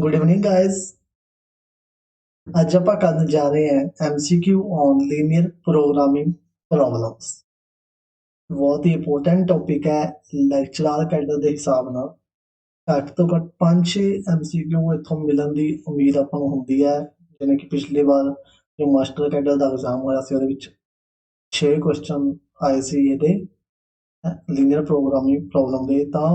Good evening guys. आज आप करने जा रहे हैं MCQ on linear programming problems. बहुत ही इंपॉर्टेंट टॉपिक है ਲੈਕਚਰਰ ਕੈਡਰ ਦੇ ਹਿਸਾਬ ਨਾਲ। ਘੱਟ ਤੋਂ ਘੱਟ 5-6 ਐਮਸੀਕਿਊ ਇੱਥੋਂ ਮਿਲਣ ਦੀ ਉਮੀਦ ਆਪਾਂ ਨੂੰ ਹੁੰਦੀ ਹੈ। ਜਿਵੇਂ ਕਿ ਪਿਛਲੀ ਵਾਰ ਜੋ ਮਾਸਟਰ ਕੈਡਰ ਦਾ ਐਗਜ਼ਾਮ ਹੋਇਆ ਸੀ ਉਹਦੇ ਵਿੱਚ 6 ਕੁਐਸਚਨ ਆਏ ਸੀ ਇਹਦੇ ਲੀਨੀਅਰ ਪ੍ਰੋਗਰਾਮਿੰਗ ਪ੍ਰੋਬਲਮ ਦੇ। ਤਾਂ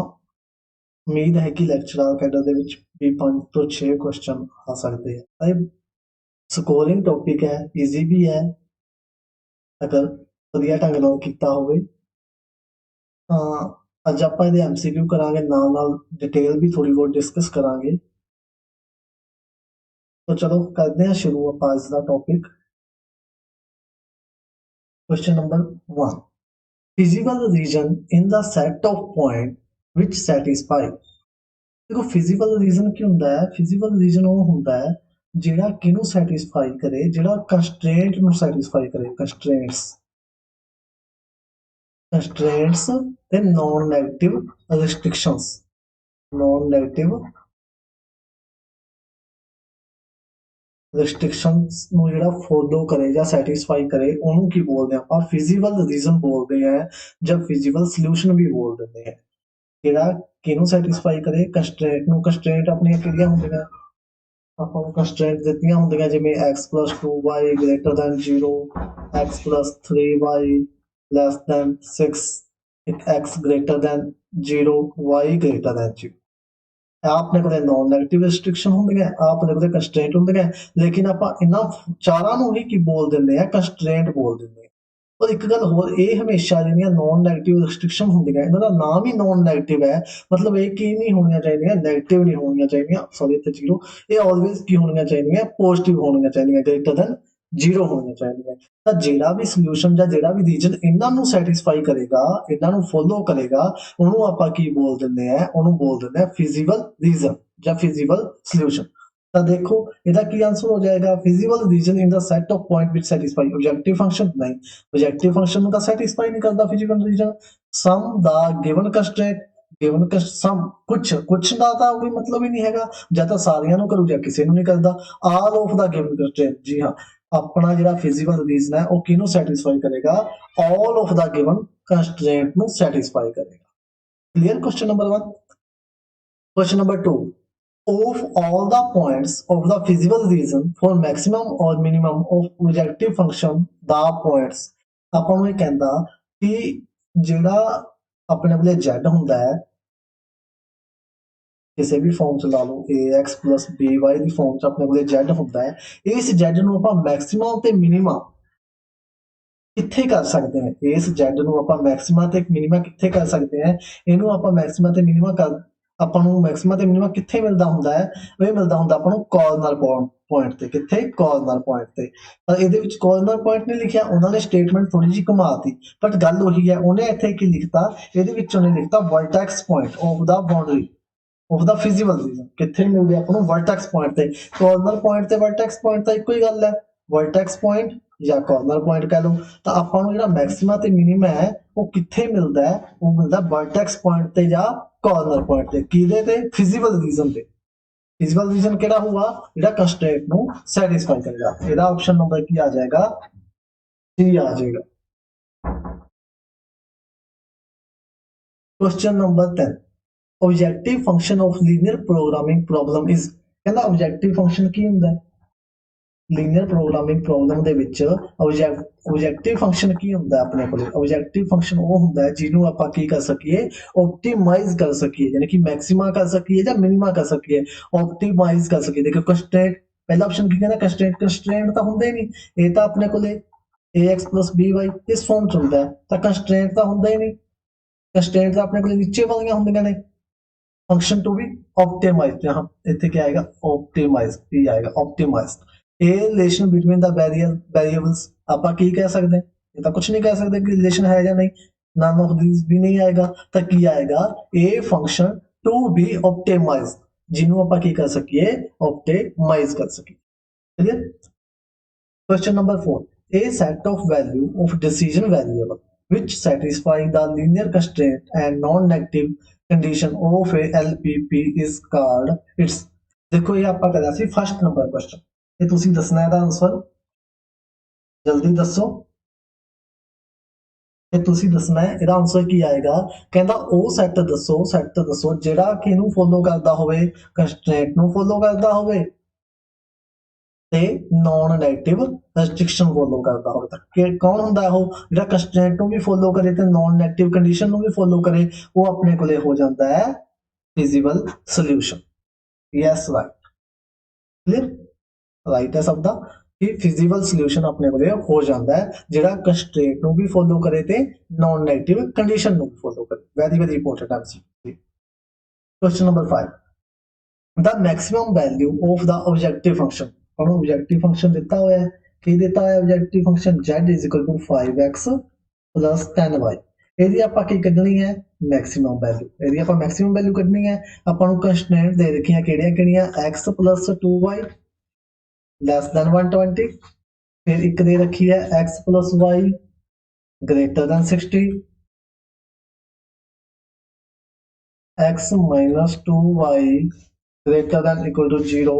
ਉਮੀਦ ਹੈ ਕਿ ਲੈਕਚਰਰ ਕੈਡਰ ਦੇ ਵਿੱਚ ਵੀ 5 ਤੋਂ 6 ਕੁਐਸਚਨ ਆ ਸਕਦੇ ਆ। ਸਕੋਰਿੰਗ ਟੌਪਿਕ ਹੈ, ਈਜ਼ੀ ਵੀ ਹੈ ਅਗਰ ਵਧੀਆ ਢੰਗ ਨਾਲ ਕੀਤਾ ਹੋਵੇ। ਤਾਂ ਅੱਜ ਆਪਾਂ ਇਹਦੇ ਐਮਸੀਕਿਊ ਕਰਾਂਗੇ, ਨਾਲ ਡਿਟੇਲ ਵੀ ਥੋੜੀ ਬਹੁਤ ਡਿਸਕਸ ਕਰਾਂਗੇ। ਤਾਂ ਚਲੋ ਕਰਦੇ ਹਾਂ ਸ਼ੁਰੂ ਆਪਾਂ ਅੱਜ ਦਾ topic. Question number 1, physical region in the set of point which satisfy. देखो फिजिकल रीजन की ਹੁੰਦਾ ਹੈ? ਫਿजिकल रीजन ਉਹ ਹੁੰਦਾ ਹੈ ਜਿਹੜਾ ਕਿਹਨੂੰ ਸੈਟੀਸਫਾਈ ਕਰੇ, ਜਿਹੜਾ ਕੰਸਟ੍ਰੇਂਟ ਨੂੰ ਸੈਟੀਸਫਾਈ ਕਰੇ। कंस्ट्रेंट्स ਤੇ non negative restrictions. Non negative restrictions ਨੂੰ ਜਿਹੜਾ ਫੋਲੋ ਕਰੇ ਜਾਂ ਸੈਟੀਸਫਾਈ ਕਰੇ ਉਹਨੂੰ ਕੀ ਬੋਲਦੇ ਆਪਾਂ? ਫਿजिकल ਰੀਜ਼ਨ ਬੋਲਦੇ ਆ ਜਾਂ ਫਿजिकल ਸੋਲੂਸ਼ਨ ਵੀ ਬੋਲ ਦਿੰਦੇ ਆ। ਜਿਹੜਾ ਕਿਹਨੂੰ ਸੈਟੀਸਫਾਈ ਕਰੇ? ਕੰਸਟ੍ਰੇਂਟ ਨੂੰ। ਕੰਸਟ੍ਰੇਂਟ ਆਪਣੀਆਂ ਕਿਹੜੀਆਂ ਹੁੰਦੀਆਂ? ਆਪਾਂ ਨੂੰ ਕੰਸਟ੍ਰੇਂਟ ਦਿੱਤੀਆਂ ਹੁੰਦੀਆਂ ਜਿਵੇਂ x + 2y greater than 0, x + 3y less than 6, x greater than 0, y greater than 0। ਆਪਣੇ ਕੋਲੇ ਨॉन ਨੈਗੇਟਿਵ ਰਿਸਟ੍ਰਿਕਸ਼ਨ ਹੁੰਦੀਆਂ, ਆਪਣੇ ਕੋਲੇ ਕੰਸਟ੍ਰੇਂਟ ਹੁੰਦੀਆਂ, ਲੇਕਿਨ ਆਪਾਂ ਇਹਨਾਂ ਚਾਰਾਂ ਨੂੰ ਹੀ ਕੀ ਬੋਲ ਦਿੰਦੇ ਆ? ਕੰਸਟ੍ਰੇਂਟ ਬੋਲ ਦਿੰਦੇ ਆ। ਪਰ ਇੱਕ ਗੱਲ ਹੋਰ, ਇਹ ਹਮੇਸ਼ਾ ਜਿਹੜੀਆਂ ਨॉन ਨੈਗੇਟਿਵ ਰਿਸਟ੍ਰਿਕਸ਼ਨ ਹੁੰਦੀਆਂ ਇਹਨਾਂ ਦਾ ਨਾਮ ਹੀ ਨॉन ਨੈਗੇਟਿਵ ਹੈ। ਮਤਲਬ ਇਹ ਕੀ ਨਹੀਂ ਹੋਣੀਆਂ ਚਾਹੀਦੀਆਂ? ਨੈਗੇਟਿਵ ਨਹੀਂ ਹੋਣੀਆਂ ਚਾਹੀਦੀਆਂ, ਸੌਰੀ ਇੱਥੇ 0। ਇਹ ਆਲਵੇਜ਼ ਕੀ ਹੋਣੀਆਂ ਚਾਹੀਦੀਆਂ? ਪੋਜ਼ਿਟਿਵ ਹੋਣੀਆਂ ਚਾਹੀਦੀਆਂ, ਗ੍ਰੇਟਰ ਦੈਨ 0 ਹੋਣੀਆਂ ਚਾਹੀਦੀਆਂ। ਤਾਂ ਜਿਹੜਾ ਵੀ ਸੋਲੂਸ਼ਨ ਜਾਂ ਜਿਹੜਾ ਵੀ ਰੀਜਨ ਇਹਨਾਂ ਨੂੰ ਸੈਟੀਸਫਾਈ ਕਰੇਗਾ, ਇਹਨਾਂ ਨੂੰ ਫੋਲੋ ਕਰੇਗਾ, ਉਹਨੂੰ ਆਪਾਂ ਕੀ ਬੋਲ ਦਿੰਦੇ ਆ? ਉਹਨੂੰ ਬੋਲ ਦਿੰਦੇ ਆ ਫਿजिकल ਰੀਜ਼ਨ ਜਾਂ ਫਿजिकल ਸੋਲੂਸ਼ਨ। ਤਾਂ ਦੇਖੋ ਇਹਦਾ ਕੀ ਆਂਸਰ ਹੋ ਜਾਏਗਾ? Physical region in the set of point which satisfy objective function. ਨਹੀਂ, ਆਬਜੈਕਟਿਵ ਫੰਕਸ਼ਨ ਨੂੰ ਤਾਂ ਸੈਟੀਸਫਾਈ ਨਹੀਂ ਕਰਦਾ physical region. Some the given constraint, given some ਕੁਛ ਦਾ ਤਾਂ ਕੋਈ ਮਤਲਬ ਹੀ ਨਹੀਂ ਹੈਗਾ, ਜਾਂ ਤਾਂ ਸਾਰਿਆਂ ਨੂੰ ਕਰੂ ਜਾਂ ਕਿਸੇ ਨੂੰ ਨਹੀਂ ਕਰਦਾ। ਆਲ ਆਫ ਦਾ ਗਿਵਨ ਕੰਸਟ੍ਰੇਂਟ, ਜੀ ਹਾਂ, ਆਪਣਾ ਜਿਹੜਾ ਫਿजिकल ਰੀਜ਼ਨ ਹੈ ਉਹ ਕਿਹਨੂੰ ਸੈਟੀਸਫਾਈ ਕਰੇਗਾ? ਆਲ ਆਫ ਦਾ ਗਿਵਨ ਕੰਸਟ੍ਰੇਂਟ ਨੂੰ ਸੈਟੀਸਫਾਈ ਕਰੇਗਾ। Clear? Question number 1। Question number 2, of all the points of the physical region for maximum or minimum of projective function the points। ਆਪਾਂ ਨੂੰ ਇਹ ਕਹਿੰਦਾ ਕਿ ਜਿਹੜਾ ਆਪਣੇ ਕੋਲੇ z ਹੁੰਦਾ ਹੈ ਕਿਸੇ ਵੀ ਫਾਰਮ ਚ ਲਾ ਲਓ, ax + by ਦੀ ਫਾਰਮ ਚ ਆਪਣੇ ਕੋਲੇ z ਹੁੰਦਾ ਹੈ। ਇਸ z ਨੂੰ ਆਪਾਂ ਮੈਕਸਿਮਮ ਤੇ ਮਿਨੀਮਮ ਕਿੱਥੇ ਕਰ ਸਕਦੇ ਹਾਂ? ਇਸ z ਨੂੰ ਆਪਾਂ ਮੈਕਸਿਮਾ ਤੇ ਮਿਨੀਮਾ ਕਿੱਥੇ ਕਰ ਸਕਦੇ ਹਾਂ? ਇਹਨੂੰ ਆਪਾਂ ਮੈਕਸਿਮਾ ਤੇ ਮਿਨੀਮਾ ਕਰ, ਆਪਾਂ ਨੂੰ ਮੈਕਸਿਮਾ ਤੇ ਮਿਨੀਮਾ ਕਿੱਥੇ ਮਿਲਦਾ ਹੁੰਦਾ ਹੈ? ਇਹ ਮਿਲਦਾ ਹੁੰਦਾ ਆਪਾਂ ਨੂੰ ਕਾਰਨਰ ਪੁਆਇੰਟ ਤੇ। ਕਿੱਥੇ? ਕਾਰਨਰ ਪੁਆਇੰਟ ਤੇ। ਪਰ ਇਹਦੇ ਵਿੱਚ ਕਾਰਨਰ ਪੁਆਇੰਟ ਨਹੀਂ ਲਿਖਿਆ, ਉਹਨਾਂ ਨੇ ਸਟੇਟਮੈਂਟ ਥੋੜੀ ਜਿਹੀ ਘੁਮਾਤੀ, ਬਟ ਗੱਲ ਉਹੀ ਹੈ। ਉਹਨੇ ਇੱਥੇ ਕੀ ਲਿਖਤਾ? ਇਹਦੇ ਵਿੱਚ ਉਹਨੇ ਲਿਖਤਾ vertex point of the boundary of the physical region. ਕਿੱਥੇ ਮਿਲਦੇ ਆਪਾਂ ਨੂੰ? ਵਰਟੈਕਸ ਪੁਆਇੰਟ ਤੇ। ਕਾਰਨਰ ਪੁਆਇੰਟ ਤੇ ਵਰਟੈਕਸ ਪੁਆਇੰਟ ਤਾਂ ਇੱਕੋ ਹੀ ਗੱਲ ਹੈ, ਵਰਟੈਕਸ ਪੁਆਇੰਟ ਜਾਂ ਕਾਰਨਰ ਪੁਆਇੰਟ ਕਹਿ ਲਓ। ਤਾਂ ਆਪਾਂ ਨੂੰ ਜਿਹੜਾ ਮੈਕਸਿਮਾ ਤੇ ਮਿਨੀਮਾ ਹੈ ਉਹ ਕਿੱਥੇ ਮਿਲਦਾ ਹੈ? ਉਹ ਮਿਲਦਾ ਵਰਟੈਕਸ ਪੁਆਇੰਟ ਤੇ ਜਾਂ ਕਾਰਨਰ ਪੁਆਇੰਟ ਤੇ। ਕਿਹਦੇ ਤੇ? ਫਿजिकल ਰੀਜ਼ਨ ਤੇ। ਫਿजिकल ਰੀਜ਼ਨ ਕਿਹੜਾ ਹੋਊਗਾ? ਜਿਹੜਾ ਕੰਸਟ੍ਰੇਂਟ ਨੂੰ ਸੈਟੀਸਫਾਈ ਕਰੇਗਾ। ਇਹਦਾ ਆਪਸ਼ਨ ਨੰਬਰ ਕੀ ਆ ਜਾਏਗਾ? C ਆ ਜਾਏਗਾ। Question number 10, objective function of linear programming problem is. कहना ऑब्जेक्टिव फंक्शन की ਹੁੰਦਾ ਹੈ? ਲੀਨੀਅਰ ਪ੍ਰੋਗਰਾਮਿੰਗ ਪ੍ਰੋਬਲਮ ਦੇ ਵਿੱਚ ਆਬਜੈਕਟਿਵ ਫੰਕਸ਼ਨ ਕੀ ਹੁੰਦਾ ਆਪਣੇ ਕੋਲ? ਆਬਜੈਕਟਿਵ ਫੰਕਸ਼ਨ ਉਹ ਹੁੰਦਾ ਜਿਹਨੂੰ ਆਪਾਂ ਕੀ ਕਰ ਸਕੀਏ? ਆਪਟੀਮਾਈਜ਼ ਕਰ ਸਕੀਏ, ਯਾਨੀ ਕਿ ਮੈਕਸਿਮਾ ਕਰ ਸਕੀਏ ਜਾਂ ਮਿਨੀਮਾ ਕਰ ਸਕੀਏ, ਆਪਟੀਮਾਈਜ਼ ਕਰ ਸਕੀਏ। ਦੇਖੋ ਕੰਸਟ੍ਰੇਂਟ, ਪਹਿਲਾ ਆਪਸ਼ਨ ਕੀ ਕਹਿੰਦਾ? ਕੰਸਟ੍ਰੇਂਟ ਤਾਂ ਹੁੰਦੇ ਨਹੀਂ। ਇਹ ਤਾਂ ਆਪਣੇ ਕੋਲੇ ax + by ਇਸ ਫਾਰਮ ਚ ਹੁੰਦਾ ਹੈ, ਤਾਂ ਕੰਸਟ੍ਰੇਂਟ ਤਾਂ ਹੁੰਦਾ ਹੀ ਨਹੀਂ। ਕੰਸਟ੍ਰੇਂਟ ਤਾਂ ਆਪਣੇ ਕੋਲੇ ਨੀਚੇ ਵਾਲੀਆਂ ਹੁੰਦੀਆਂ ਨੇ। फंक्शन टू बी ऑप्टिमाइज्ड, यहाँ इतने क्या आएगा? ऑप्टिमाइज्ड, पी आएगा optimized. A relation between the variables आप की कह सकते हैं? ये तो कुछ नहीं कह सकते कि रिलेशन है या नहीं, नन ऑफ दिस भी नहीं आएगा। तो की आएगा? A function to be optimized, जिन्हों आप की कर सकिए? ऑप्टिमाइज कर सकिए। Clear? Question number 4, a set of value of decision variable which satisfy the linear constraint and non-negative condition of a LPP is called its। देखो ये आपां करिया सी फर्स्ट नंबर क्वेश्चन, ये तुसीं दसना है आंसर, जल्दी दसो। ਤੇ ਤੁਸੀਂ ਦੱਸਣਾ ਹੈ ਇਹਦਾ ਆਨਸਰ ਕੀ ਆਏਗਾ। ਕਹਿੰਦਾ ਉਹ ਸੈੱਟ ਦੱਸੋ ਜਿਹੜਾ ਕਿ ਇਹਨੂੰ ਫੋਲੋ ਕਰਦਾ ਹੋਵੇ, ਕੰਸਟ੍ਰੇਂਟ ਨੂੰ ਫੋਲੋ ਕਰਦਾ ਹੋਵੇ ਤੇ ਨੌਨ ਨੈਗੇਟਿਵ ਰੈਸਟ੍ਰਿਕਸ਼ਨ ਫੋਲੋ ਕਰਦਾ ਹੋਵੇ। ਤਾਂ ਕਿ ਕੌਣ ਹੁੰਦਾ ਉਹ ਜਿਹੜਾ ਕੰਸਟ੍ਰੇਂਟ ਨੂੰ ਵੀ ਫੋਲੋ ਕਰੇ ਤੇ ਨੌਨ ਨੈਗੇਟਿਵ ਕੰਡੀਸ਼ਨ ਨੂੰ ਵੀ ਫੋਲੋ ਕਰੇ, ਉਹ ਆਪਣੇ ਕੋਲੇ ਹੋ ਜਾਂਦਾ ਹੈ feasible solution. Yes right, clear, right ਹੈ ਸਭ ਦਾ ਕਿ ਫਿਜ਼ੀਬਲ ਸੋਲੂਸ਼ਨ ਆਪਣੇ ਕੋਲੇ ਹੋ ਜਾਂਦਾ ਹੈ ਜਿਹੜਾ ਕੰਸਟ੍ਰੇਂਟ ਨੂੰ ਵੀ ਫੋਲੋ ਕਰੇ ਤੇ ਨॉन नेगेटिव कंडीशन ਨੂੰ ਵੀ ਫੋਲੋ ਕਰੇ। Very very important MCQ. Question number 5, the maximum value of the objective function. और ऑब्जेक्टिव फंक्शन दिता हुआ है कि दिता है objective function z is equal to 5x plus 10y। ਇਹਦੀ ਆਪਾਂ ਕੀ ਕੱਢਣੀ ਹੈ ਮੈਕਸਿਮਮ ਵੈਲਿਊ। ਇਹਦੀ ਆਪਾਂ ਮੈਕਸਿਮਮ ਵੈਲਿਊ ਕੱਢਣੀ ਹੈ। ਆਪਾਂ ਨੂੰ ਕੰਸਟੈਂਟ ਦੇ ਰੱਖੀਆਂ ਕਿਹੜੀਆਂ x plus 2y less than 120, फिर एक दे रखी है x plus y greater than 60, x minus 2y greater than equal to 0,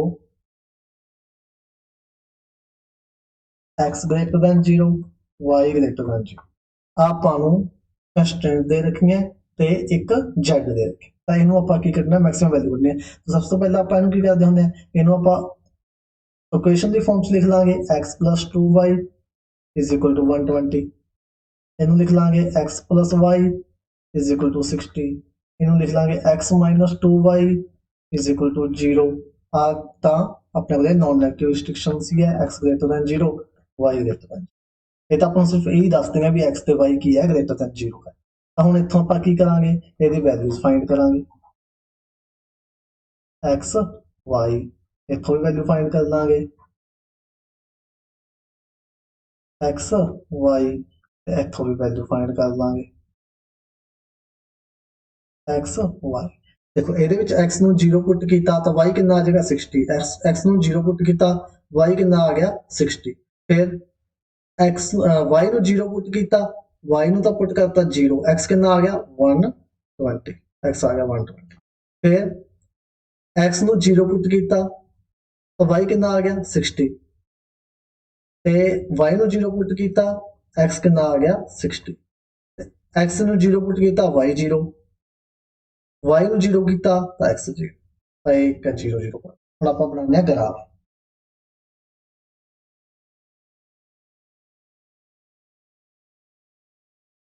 x greater than 0, y greater than 0। ਆਪਾਂ ਨੂੰ ਕੰਸਟੈਂਟ ਦੇ ਰੱਖੀਆਂ ਤੇ ਇੱਕ z ਦੇ ਰੱਖੀ, ਤਾਂ ਇਹਨੂੰ ਆਪਾਂ ਕੀ ਕਰਨਾ ਮੈਕਸਿਮਮ ਵੈਲਿਊ ਕੱਢਣੀ ਹੈ। ਸਭ ਤੋਂ ਪਹਿਲਾਂ ਆਪਾਂ ਇਹਨੂੰ ਕੀ ਕਰਦੇ ਹੁੰਦੇ ਆ, ਇਹਨੂੰ ਆਪਾਂ इक्वेशन ਦੀ ਫਾਰਮ 'ਚ ਲਿਖ ਲਾਂਗੇ x plus 2y is equal to 120, ਇਹਨੂੰ ਲਿਖ ਲਾਂਗੇ x plus y is equal to 60, ਇਹਨੂੰ ਲਿਖ ਲਾਂਗੇ x minus 2y is equal to 0। ਆ ਤਾਂ ਆਪਣੇ ਕੋਲੇ ਨॉन ਨੈਗੇਟਿਵ ਰਿਸਟ੍ਰਿਕਸ਼ਨ ਸੀ ਹੈ x greater than 0, y greater than 0। ਇਹ ਤਾਂ ਆਪਾਂ ਨੂੰ ਸਿਰਫ ਇਹੀ ਦੱਸ ਦੇਣਾ ਵੀ x ਤੇ y ਕੀ ਹੈ greater than 0 ਹੈ। ਤਾਂ ਹੁਣ ਇੱਥੋਂ ਆਪਾਂ ਕੀ ਕਰਾਂਗੇ, ਇਹਦੀ ਵੈਲਿਊਜ਼ ਫਾਈਂਡ ਕਰਾਂਗੇ x y, ਇੱਥੋਂ ਵੀ ਵੈਲਿਊ ਫਾਈਂਡ ਕਰ ਲਾਂਗੇ x y, ਇੱਥੋਂ ਵੀ ਵੈਲਿਊ ਫਾਈਂਡ ਕਰ ਲਾਂਗੇ x y। देखो ਇਹਦੇ ਵਿੱਚ x ਨੂੰ 0 ਪੁੱਟ ਕੀਤਾ ਤਾਂ y ਕਿੰਨਾ ਆ ਜਾਏਗਾ 60, x ਨੂੰ 0 ਪੁੱਟ ਕੀਤਾ y ਕਿੰਨਾ ਆ ਗਿਆ 60। ਫਿਰ x y ਨੂੰ 0 ਪੁੱਟ ਕੀਤਾ, y ਨੂੰ ਤਾਂ ਪੁੱਟ ਕਰਤਾ 0, x ਕਿੰਨਾ ਆ ਗਿਆ 120, x ਆ ਗਿਆ 120। ਫਿਰ x ਨੂੰ 0 ਪੁੱਟ ਕੀਤਾ ਤਾਂ y ਕਿੰਨਾ ਆ ਗਿਆ 60 ਤੇ y ਨੂੰ 0 ਪੁੱਟ ਕੀਤਾ x ਕਿੰਨਾ ਆ ਗਿਆ 60, x ਨੂੰ 0 ਪੁੱਟ ਕੀਤਾ y 0, y ਨੂੰ 0 ਕੀਤਾ ਤਾਂ x 0, ਤਾਂ ਇਹ 0 0 ਪੁਆਇੰਟ। ਹੁਣ ਆਪਾਂ ਬਣਾਉਂਦੇ ਹਾਂ ਗ੍ਰਾਫ।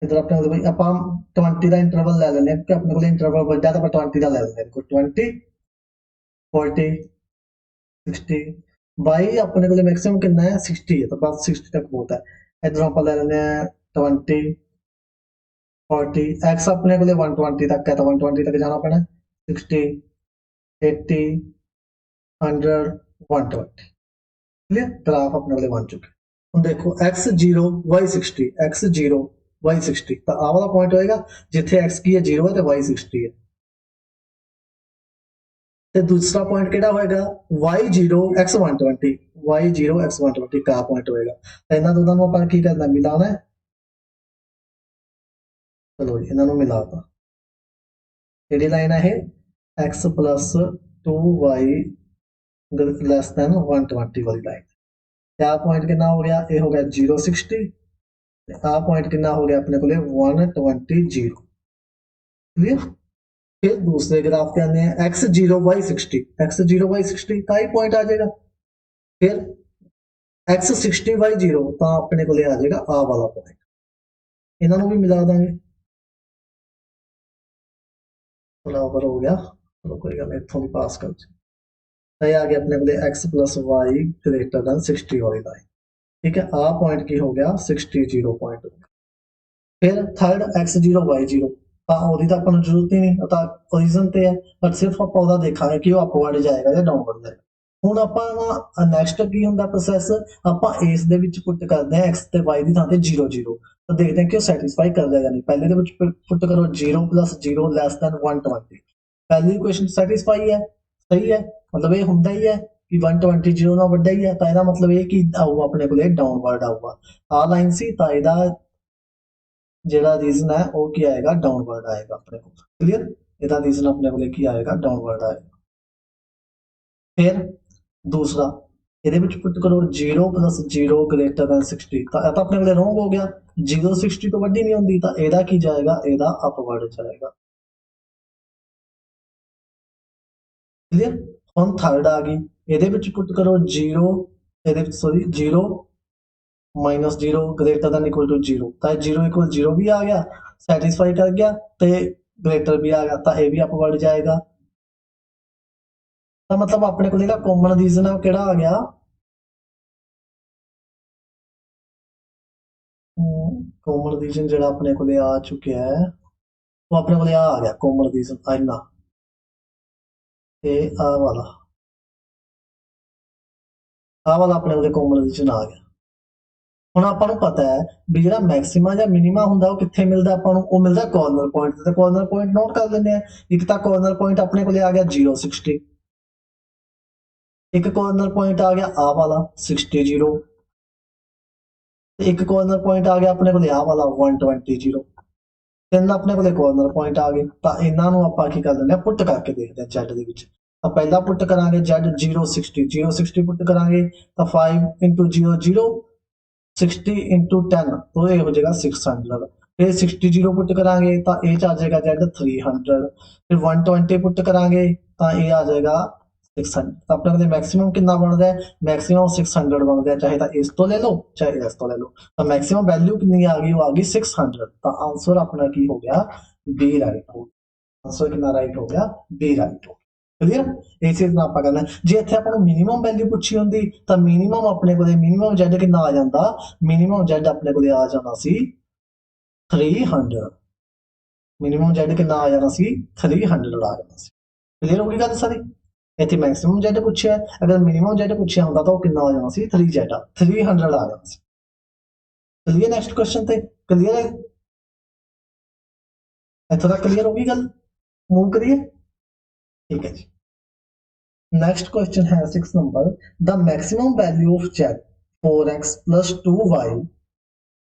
इधर अपने को भाई ਆਪਾਂ 20 ਦਾ ਇੰਟਰਵਲ ਲੈ ਲੈਂਦੇ ਹਾਂ ਕਿ ਆਪਣੇ ਕੋਲ ਇੰਟਰਵਲ ਵੱਡਾ ਤਾਂ ਆਪਾਂ 20 ਦਾ ਲੈ ਲੈਂਦੇ ਹਾਂ। 20 40 60 ਬਾਈ ਆਪਣੇ ਕੋਲ ਮੈਕਸਿਮਮ ਕਿੰਨਾ ਹੈ 60 ਹੈ, ਤਾਂ ਬਸ 60 ਤੱਕ ਬਹੁਤ ਹੈ। ਇਧਰ ਆਪਾਂ ਲੈ ਲੈਂਦੇ ਹਾਂ 20 40, x ਆਪਣੇ ਕੋਲ 120 ਤੱਕ ਹੈ ਤਾਂ 120 ਤੱਕ ਜਾਣਾ ਪੈਣਾ। 60 80 100 120, क्लियर। ग्राफ अपने वाले बन चुके। ਹੁਣ देखो x0 y60, x0 y60, ਤਾਂ ਆਹ ਵਾਲਾ ਪੁਆਇੰਟ ਹੋਏਗਾ ਜਿੱਥੇ x ਕੀ ਹੈ 0 ਹੈ ਤੇ y 60 ਹੈ। ਤੇ ਦੂਸਰਾ ਪੁਆਇੰਟ ਕਿਹੜਾ ਹੋਏਗਾ y0 x120, y0 x120 ਕਾ ਪੁਆਇੰਟ ਹੋਏਗਾ। ਤਾਂ ਇਹਨਾਂ ਦੋਨਾਂ ਨੂੰ ਆਪਾਂ ਕੀ ਕਰਨਾ ਮਿਲਾਣਾ ਹੈ। ਚਲੋ ਜੀ ਇਹਨਾਂ ਨੂੰ ਮਿਲਾਤਾ। ਕਿਹੜੀ ਲਾਈਨ ਹੈ ਇਹ x plus 2y less than 120 ਵਾਲੀ ਲਾਈਨ। क्या पॉइंट कितना हो गया, ये हो गया 060, आ पॉइंट कितना हो गया अपने को 120, क्लियर। फिर दूसरे ग्राफ के आने हैं x0 y60, x0 y60 का ही पॉइंट आ जाएगा। फिर x60 y0 तो अपने को आ जाएगा आ वाला पॉइंट, इन्होंने भी मिला देंगे। बराबर हो गया, चलो कोई गल इतों भी पास कर आ गया अपने को x plus y greater than 60 वाली लाइन, ठीक है। आ पॉइंट की हो गया 60 0 पॉइंट। फिर थर्ड x0 y0 ਤਾਂ ਉਹਦੀ ਤਾਂ ਆਪਾਂ ਨੂੰ ਜ਼ਰੂਰਤ ਹੀ ਨਹੀਂ, ਉਹ ਤਾਂ ਓਰੀਜਨ ਤੇ ਹੈ, ਬਟ ਸਿਰਫ ਆਪਾਂ ਉਹਦਾ ਦੇਖਾਂਗੇ ਕਿ ਉਹ ਅਪਵਰਡ ਜਾਏਗਾ ਜਾਂ ਡਾਊਨਵਰਡ ਜਾਏਗਾ। ਹੁਣ ਆਪਾਂ ਨਾ ਨੈਕਸਟ ਕੀ ਹੁੰਦਾ ਪ੍ਰੋਸੈਸ, ਆਪਾਂ ਇਸ ਦੇ ਵਿੱਚ ਪੁੱਟ ਕਰਦੇ ਹਾਂ x ਤੇ y ਦੀ ਥਾਂ ਤੇ 0 0, ਤਾਂ ਦੇਖਦੇ ਹਾਂ ਕਿ ਉਹ ਸੈਟੀਸਫਾਈ ਕਰਦਾ ਜਾਂ ਨਹੀਂ। ਪਹਿਲੇ ਦੇ ਵਿੱਚ ਪੁੱਟ ਕਰੋ 0 plus 0 less than 120, ਪਹਿਲੀ ਇਕੁਏਸ਼ਨ ਸੈਟੀਸਫਾਈ ਹੈ, ਸਹੀ ਹੈ, ਮਤਲਬ ਇਹ ਹੁੰਦਾ ਹੀ ਹੈ ਕਿ 120 0 ਨਾਲ ਵੱਡਾ ਹੀ ਹੈ, ਤਾਂ ਇਹਦਾ ਮਤਲਬ ਇਹ ਕਿ ਆਊਗਾ ਆਪਣੇ ਕੋਲੇ ਡਾਊਨਵਰਡ ਆਊਗਾ। ਆ ਲਾਈਨ ਸੀ ਤਾਂ ਇਹਦਾ ਜਿਹੜਾ ਰੀਜ਼ਨ ਹੈ ਉਹ ਕੀ ਆਏਗਾ ਡਾਊਨਵਰਡ ਆਏਗਾ ਆਪਣੇ ਕੋਲ, ਕਲੀਅਰ। ਇਹਦਾ ਰੀਜ਼ਨ ਆਪਣੇ ਕੋਲੇ ਕੀ ਆਏਗਾ ਡਾਊਨਵਰਡ ਆਏਗਾ। फिर दूसरा ਇਹਦੇ ਵਿੱਚ ਪੁੱਟ ਕਰੋ 0 + 0 greater than 60 ਤਾਂ ਇਹ ਤਾਂ ਆਪਣੇ ਕੋਲੇ ਰੋਂਗ ਹੋ ਗਿਆ 0 60 ਤੋਂ ਵੱਡੀ ਨਹੀਂ ਹੁੰਦੀ ਤਾਂ ਇਹਦਾ ਕੀ ਜਾਏਗਾ ਇਹਦਾ ਅਪਵਰਡ ਜਾਏਗਾ ਕਲੀਅਰ ਹੁਣ ਥਰਡ ਆ ਗਈ ਇਹਦੇ ਵਿੱਚ ਪੁੱਟ ਕਰੋ 0 ਇਹਦੇ ਵਿੱਚ sorry 0 -0 greater than equal to 0 ਤਾਂ 0 = 0 ਵੀ ਆ ਗਿਆ ਸੈਟੀਸਫਾਈ ਕਰ ਗਿਆ ਤੇ ਗ੍ਰੇਟਰ ਵੀ ਆ ਗਿਆ ਤਾਂ ਇਹ ਵੀ ਅਪਵਰਡ ਜਾਏਗਾ ਤਾਂ ਮਤਲਬ ਆਪਣੇ ਕੋਲ ਜਿਹੜਾ ਕਾਮਨ ਰੀਜ਼ਨ ਹੈ ਉਹ ਕਿਹੜਾ ਆ ਗਿਆ ਕਾਮਨ ਰੀਜ਼ਨ ਜਿਹੜਾ ਆਪਣੇ ਕੋਲੇ ਆ ਚੁੱਕਿਆ ਹੈ ਉਹ ਆਪਣੇ ਕੋਲੇ ਆ ਗਿਆ ਕਾਮਨ ਰੀਜ਼ਨ ਇੰਨਾ ਤੇ ਆ ਵਾਲਾ ਆਪਣੇ ਕੋਲੇ ਕਾਮਨ ਰੀਜ਼ਨ ਆ ਗਿਆ ਹੁਣ ਆਪਾਂ ਨੂੰ ਪਤਾ ਹੈ ਵੀ ਜਿਹੜਾ ਮੈਕਸਿਮਾ ਜਾਂ ਮਿਨੀਮਾ ਹੁੰਦਾ ਉਹ ਕਿੱਥੇ ਮਿਲਦਾ ਆਪਾਂ ਨੂੰ ਉਹ ਮਿਲਦਾ ਕਾਰਨਰ ਪੁਆਇੰਟ ਤੇ ਕਾਰਨਰ ਪੁਆਇੰਟ ਨੋਟ ਕਰ ਲੈਂਦੇ ਆ ਇੱਕ ਤਾਂ ਕਾਰਨਰ ਪੁਆਇੰਟ ਆਪਣੇ ਕੋਲੇ ਆ ਗਿਆ 0 60 एक कॉर्नर पॉइंट आ गया आ वाला 60 0 एक कॉर्नर पॉइंट आ गया अपने को आ वाला 120 0 तीन अपने को कॉर्नर पॉइंट आ गए तो इन्हों ਆਪਾਂ ਕੀ ਕਰ ਲੈਂਦੇ ਆ ਪੁੱਟ ਕਰਕੇ ਦੇਖਦੇ ਆ z ਦੇ ਵਿੱਚ ਤਾਂ ਪਹਿਲਾ ਪੁੱਟ ਕਰਾਂਗੇ z 0 60 0 60 ਪੁੱਟ ਕਰਾਂਗੇ ਤਾਂ 5 * 0 0 60 * 10 तो ये हो जाएगा 600 फिर 60 0 पुट करांगे तो ये आ जाएगा z 300 फिर 120 पुट करांगे तो ये आ जाएगा 600 तो अपने को मैक्सिमम कितना बनता है मैक्सिमम 600 बनता है चाहे तो इस तो ले लो चाहे इस तो ले लो तो मैक्सिमम वैल्यू कितनी आ गई वो आ गई 600 तो आंसर अपना की हो गया बी राइट हो आंसर कितना राइट हो गया बी राइट हो क्लियर ਇਹ ਚੀਜ਼ ਨਾਲ ਆਪਾਂ ਕਰਨਾ ਜੇ ਇੱਥੇ ਆਪਾਂ ਨੂੰ ਮਿਨੀਮਮ ਵੈਲਿਊ ਪੁੱਛੀ ਹੁੰਦੀ ਤਾਂ ਮਿਨੀਮਮ ਆਪਣੇ ਕੋਲੇ ਮਿਨੀਮਮ z ਕਿੰਨਾ ਆ ਜਾਂਦਾ ਮਿਨੀਮਮ z ਆਪਣੇ ਕੋਲੇ ਆ ਜਾਣਾ ਸੀ 300 ਮਿਨੀਮਮ z ਕਿੰਨਾ ਆ ਜਾਣਾ ਸੀ 300 ਆ ਜਾਣਾ ਸੀ ਕਲੀਅਰ ਹੋ ਗਈ ਗੱਲ ਸਾਰੀ ਇੱਥੇ ਮੈਕਸਿਮਮ z ਪੁੱਛਿਆ ਅਗਰ ਮਿਨੀਮਮ z ਪੁੱਛਿਆ ਹੁੰਦਾ ਤਾਂ ਉਹ ਕਿੰਨਾ ਆ ਜਾਣਾ ਸੀ 3z 300 ਆ ਜਾਣਾ ਸੀ ਚਲਿਏ ਨੈਕਸਟ ਕੁਐਸਚਨ ਤੇ ਕਲੀਅਰ ਹੈ ਇੱਥੇ ਤੱਕ ਕਲੀਅਰ ਹੋ ਗਈ ਗੱਲ मूव करिए ठीक है जी नेक्स्ट क्वेश्चन है 6 number the maximum value of z 4x + 2y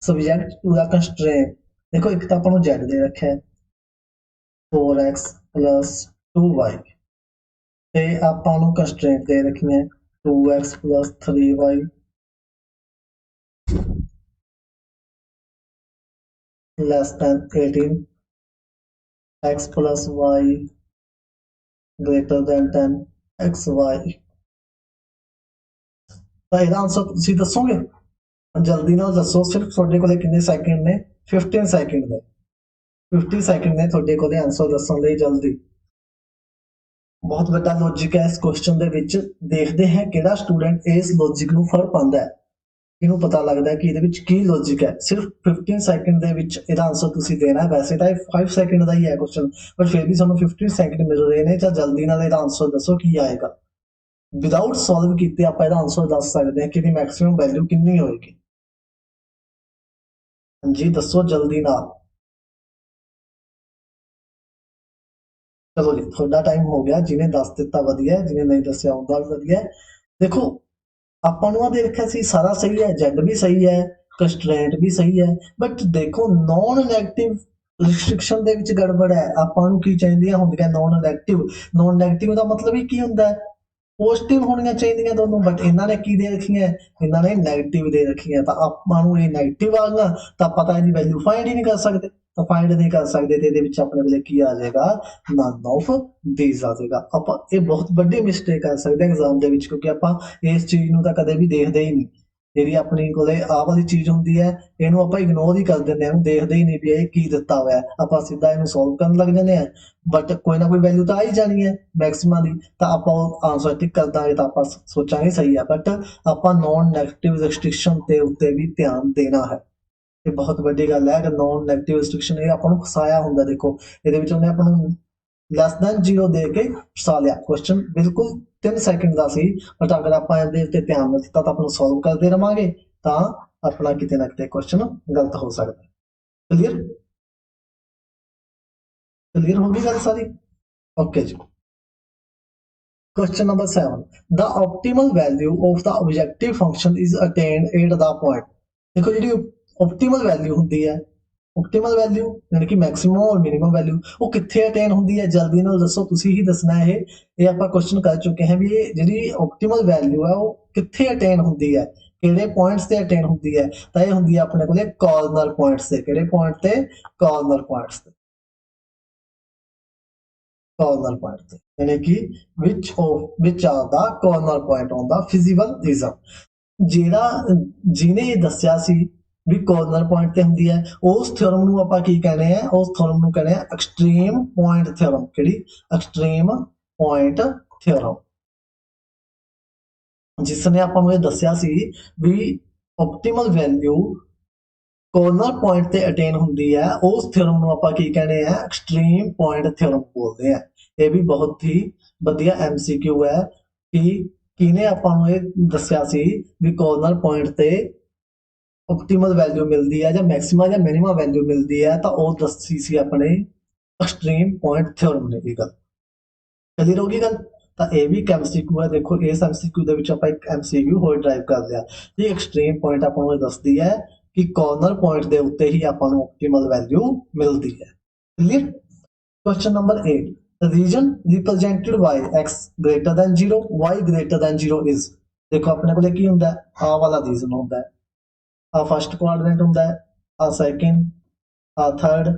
subject to the constraint देखो एक तो अपन z दे रखा है 4x + 2y ते ਆਪਾਂ ਨੂੰ ਕੰਸਟ੍ਰੇਂਟ ਦੇ ਰੱਖੀਆਂ 2x + 3y less than 18 x + y greater than 10 xy ਤਾਂ ਇਹਦਾ ਆਨਸਰ ਤੁਸੀਂ ਦੱਸੋਗੇ ਜਲਦੀ ਨਾਲ ਦੱਸੋ ਸਿਰਫ ਤੁਹਾਡੇ ਕੋਲੇ ਕਿੰਨੇ ਸੈਕਿੰਡ ਨੇ 15 ਸੈਕਿੰਡ ਨੇ 50 ਸੈਕਿੰਡ ਨੇ ਤੁਹਾਡੇ ਕੋਲੇ ਆਨਸਰ ਦੱਸਣ ਲਈ ਜਲਦੀ ਬਹੁਤ ਵੱਡਾ ਲੌਜੀਕ ਹੈ ਇਸ ਕੁਐਸਚਨ ਦੇ ਵਿੱਚ ਦੇਖਦੇ ਹਾਂ ਕਿਹੜਾ ਸਟੂਡੈਂਟ ਇਸ ਲੌਜੀਕ ਨੂੰ ਫੜ ਪਾਉਂਦਾ ਹੈ ਇਹਨੂੰ ਪਤਾ ਲੱਗਦਾ ਹੈ ਕਿ ਇਹਦੇ ਵਿੱਚ ਕੀ ਲੌਜੀਕ ਹੈ ਸਿਰਫ 15 ਸੈਕਿੰਡ ਦੇ ਵਿੱਚ ਇਹਦਾ ਆਨਸਰ ਤੁਸੀਂ ਦੇਣਾ ਹੈ ਵੈਸੇ ਤਾਂ ਇਹ 5 ਸੈਕਿੰਡ ਦਾ ਹੀ ਹੈ ਕੁਐਸਚਨ ਪਰ ਫਿਰ ਵੀ ਤੁਹਾਨੂੰ 15 ਸੈਕਿੰਡ ਮਿਲ ਰਹੇ ਨੇ ਤਾਂ ਜਲਦੀ ਨਾਲ ਇਹਦਾ ਆਨਸਰ ਦੱਸੋ ਕੀ ਆਏਗਾ ਵਿਦਆਊਟ ਸੋਲਵ ਕੀਤੇ ਆਪਾਂ ਇਹਦਾ ਆਨਸਰ ਦੱਸ ਸਕਦੇ ਹਾਂ ਕਿ ਇਹਦੀ ਮੈਕਸਿਮਮ ਵੈਲਿਊ ਕਿੰਨੀ ਹੋਏਗੀ ਜੀ ਦੱਸੋ ਜਲਦੀ ਨਾਲ चलो जी थोड़ा टाइम हो गया जिन्हें दस दिता वधिया जिन्हें नहीं दसिया उनका भी वधिया देखो ਆਪਾਂ ਨੂੰ ਦੇ ਰੱਖਿਆ ਸੀ ਸਾਰਾ ਸਹੀ ਹੈ z ਵੀ ਸਹੀ ਹੈ ਕੰਸਟ੍ਰੇਂਟ ਵੀ ਸਹੀ ਹੈ ਬਟ ਦੇਖੋ ਨੌਨ ਨੈਗੇਟਿਵ ਰਿਸਟ੍ਰਿਕਸ਼ਨ ਦੇ ਵਿੱਚ ਗੜਬੜ ਹੈ ਆਪਾਂ ਨੂੰ ਕੀ ਚਾਹੀਦੀਆਂ ਹੁੰਦੀਆਂ ਨੌਨ ਨੈਗੇਟਿਵ ਦਾ ਮਤਲਬ ਹੀ ਕੀ ਹੁੰਦਾ ਹੈ ਪੋਜ਼ਿਟਿਵ ਹੋਣੀਆਂ ਚਾਹੀਦੀਆਂ ਦੋਨੋਂ ਬਟ ਇਹਨਾਂ ਨੇ ਕੀ ਦੇ ਰੱਖੀਆਂ ਇਹਨਾਂ ਨੇ ਨੈਗੇਟਿਵ ਦੇ ਰੱਖੀਆਂ ਤਾਂ ਆਪਾਂ ਨੂੰ ਇਹ ਨੈਗੇਟਿਵ ਆ ਗਿਆ ਤਾਂ ਆਪਾਂ ਤਾਂ ਇਹਦੀ ਵੈਲਿਊ ਫਾਈਂਡ ਹੀ ਨਹੀਂ ਕਰ ਸਕਦੇ ਤਾਂ ਫਾਈਂਡ ਨਹੀਂ ਕਰ ਸਕਦੇ ਤੇ ਇਹਦੇ ਵਿੱਚ ਆਪਣੇ ਕੋਲੇ ਕੀ ਆ ਜਾਏਗਾ ਨਨ ਆਫ ਥੀਸ ਆ ਜਾਏਗਾ ਆਪਾਂ ਇਹ ਬਹੁਤ ਵੱਡੀ ਮਿਸਟੇਕ ਕਰ ਸਕਦੇ ਐਗਜ਼ਾਮ ਦੇ ਵਿੱਚ ਕਿਉਂਕਿ ਆਪਾਂ ਇਸ ਚੀਜ਼ ਨੂੰ ਤਾਂ ਕਦੇ ਵੀ ਦੇਖਦੇ ਹੀ ਨਹੀਂ ਜਿਹੜੀ ਆਪਣੀ ਕੋਲੇ ਆਹ ਵਾਲੀ ਚੀਜ਼ ਹੁੰਦੀ ਹੈ ਇਹਨੂੰ ਆਪਾਂ ਇਗਨੋਰ ਹੀ ਕਰ ਦਿੰਦੇ ਹਾਂ ਇਹਨੂੰ ਦੇਖਦੇ ਹੀ ਨਹੀਂ ਵੀ ਇਹ ਕੀ ਦਿੱਤਾ ਹੋਇਆ ਆਪਾਂ ਸਿੱਧਾ ਇਹਨੂੰ ਸੋਲਵ ਕਰਨ ਲੱਗ ਜਾਂਦੇ ਹਾਂ ਬਟ ਕੋਈ ਨਾ ਕੋਈ ਵੈਲਿਊ ਤਾਂ ਆ ਹੀ ਜਾਣੀ ਹੈ ਮੈਕਸਿਮਮ ਦੀ ਤਾਂ ਆਪਾਂ ਆਨਸਰ ਟਿਕ ਕਰ ਦਾਂਗੇ ਤਾਂ ਆਪਾਂ ਸੋਚਾਂਗੇ ਸਹੀ ਹੈ ਬਟ ਆਪਾਂ ਨੌਨ ਨੈਗੇਟਿਵ ਰਿਸਟ੍ਰਿਕਸ਼ਨ ਦੇ ਉੱਤੇ ਵੀ ਧਿਆਨ ਦੇਣਾ ਹੈ ਇਹ ਬਹੁਤ ਵੱਡੀ ਗੱਲ ਹੈ ਕਿ ਨੌਨ ਨੈਗੇਟਿਵ ਰਿਸਟ੍ਰਿਕਸ਼ਨ ਇਹ ਆਪਾਂ ਨੂੰ ਫਸਾਇਆ ਹੁੰਦਾ ਦੇਖੋ ਇਹਦੇ ਵਿੱਚ ਉਹਨੇ ਆਪਾਂ ਨੂੰ ਲੈਸ ਦੈਨ 0 ਦੇ ਕੇ ਫਸਾ ਲਿਆ ਕੁਐਸਚਨ ਬਿਲਕੁਲ 3 ਸੈਕਿੰਡ ਦਾ ਸੀ ਬਟ ਅਗਰ ਆਪਾਂ ਇਹਦੇ ਉੱਤੇ ਧਿਆਨ ਨਾ ਦਿੱਤਾ ਤਾਂ ਆਪਾਂ ਨੂੰ ਸੋਲਵ ਕਰਦੇ ਰਵਾਂਗੇ ਤਾਂ ਆਪਣਾ ਕਿਤੇ ਨਾ ਕਿਤੇ ਕੁਐਸਚਨ ਗਲਤ ਹੋ ਸਕਦਾ ਕਲੀਅਰ ਹੋ ਗਈ ਗੱਲ ਸਾਰੀ ਓਕੇ ਜੀ Question number 7. The optimal value of the objective function is attained at the point. देखो जी optimal value होती है ऑप्टिमल वैल्यू यानी कि मैक्सिमम और मिनिमम वैल्यू वो कितने अटेन होंगी है, जल्दी नाल दसो, तुसी ही दसना है। ये आप क्वेश्चन कर चुके हैं भी ये जी ऑप्टिमल वैल्यू है वो कितने अटेन होंगी है, किहड़े पॉइंट्स ते अटेन होंगी है, तो ये होंगी है अपने कोले कॉर्नर पॉइंट्स ते, किहड़े पॉइंट ते, कॉर्नर पॉइंट्स ते, कॉर्नर पॉइंट ते, यानी कि which are the corner point on the feasible region. ਜਿਹੜਾ ਜਿਹਨੇ ਇਹ ਦੱਸਿਆ ਸੀ ਵੀ ਕਾਰਨਰ ਪੁਆਇੰਟ ਤੇ ਹੁੰਦੀ ਹੈ, ਉਸ ਥਿਓਰਮ ਨੂੰ ਆਪਾਂ ਕੀ ਕਹਿੰਦੇ ਆ, ਉਸ ਥਿਓਰਮ ਨੂੰ ਕਹਿੰਦੇ ਆ ਐਕਸਟ੍ਰੀਮ ਪੁਆਇੰਟ ਥਿਓਰਮ। ਕਿਹੜੀ? Extreme point theorem. ਜਿਸ ਨੇ ਆਪਾਂ ਨੂੰ ਇਹ ਦੱਸਿਆ ਸੀ ਵੀ ਆਪਟੀਮਲ ਵੈਲਿਊ ਕਾਰਨਰ ਪੁਆਇੰਟ ਤੇ ਅਟੇਨ ਹੁੰਦੀ ਹੈ, ਉਸ ਥਿਓਰਮ ਨੂੰ ਆਪਾਂ ਕੀ ਕਹਿੰਦੇ ਆ, ਐਕਸਟ੍ਰੀਮ ਪੁਆਇੰਟ ਥਿਓਰਮ ਬੋਲਦੇ ਆ। ਇਹ ਵੀ ਬਹੁਤ ਹੀ ਵਧੀਆ MCQ ਹੈ ਕਿ ਕਿਹਨੇ ਆਪਾਂ ਨੂੰ ਇਹ ਦੱਸਿਆ ਸੀ ਵੀ ਕਾਰਨਰ ਪੁਆਇੰਟ ਤੇ ऑप्टिमल वैल्यू मिलती है, मैक्सिमम या मिनिमम वैल्यू मिलती है, तो वह दसी सी अपने एक्सट्रीम पॉइंट थ्योरम ने ये गल क्लियर होगी गल। तो यह भी एक MCQ है। देखो इस MCQ एक MCQ होर ड्राइव कर लिया, ये एक्सट्रीम पॉइंट आपको दसदी है कि कॉर्नर पॉइंट के उत्ते ही आपको ऑप्टिमल वैल्यू मिलती है। Clear. Question number 8, region represented by x greater than 0 y greater than 0 is. देखो अपने को की होंगे आ वाला रीजन होंगे, आ फर्स्ट क्वाड्रेंट होंगे, आ सैकेंड, आ थर्ड,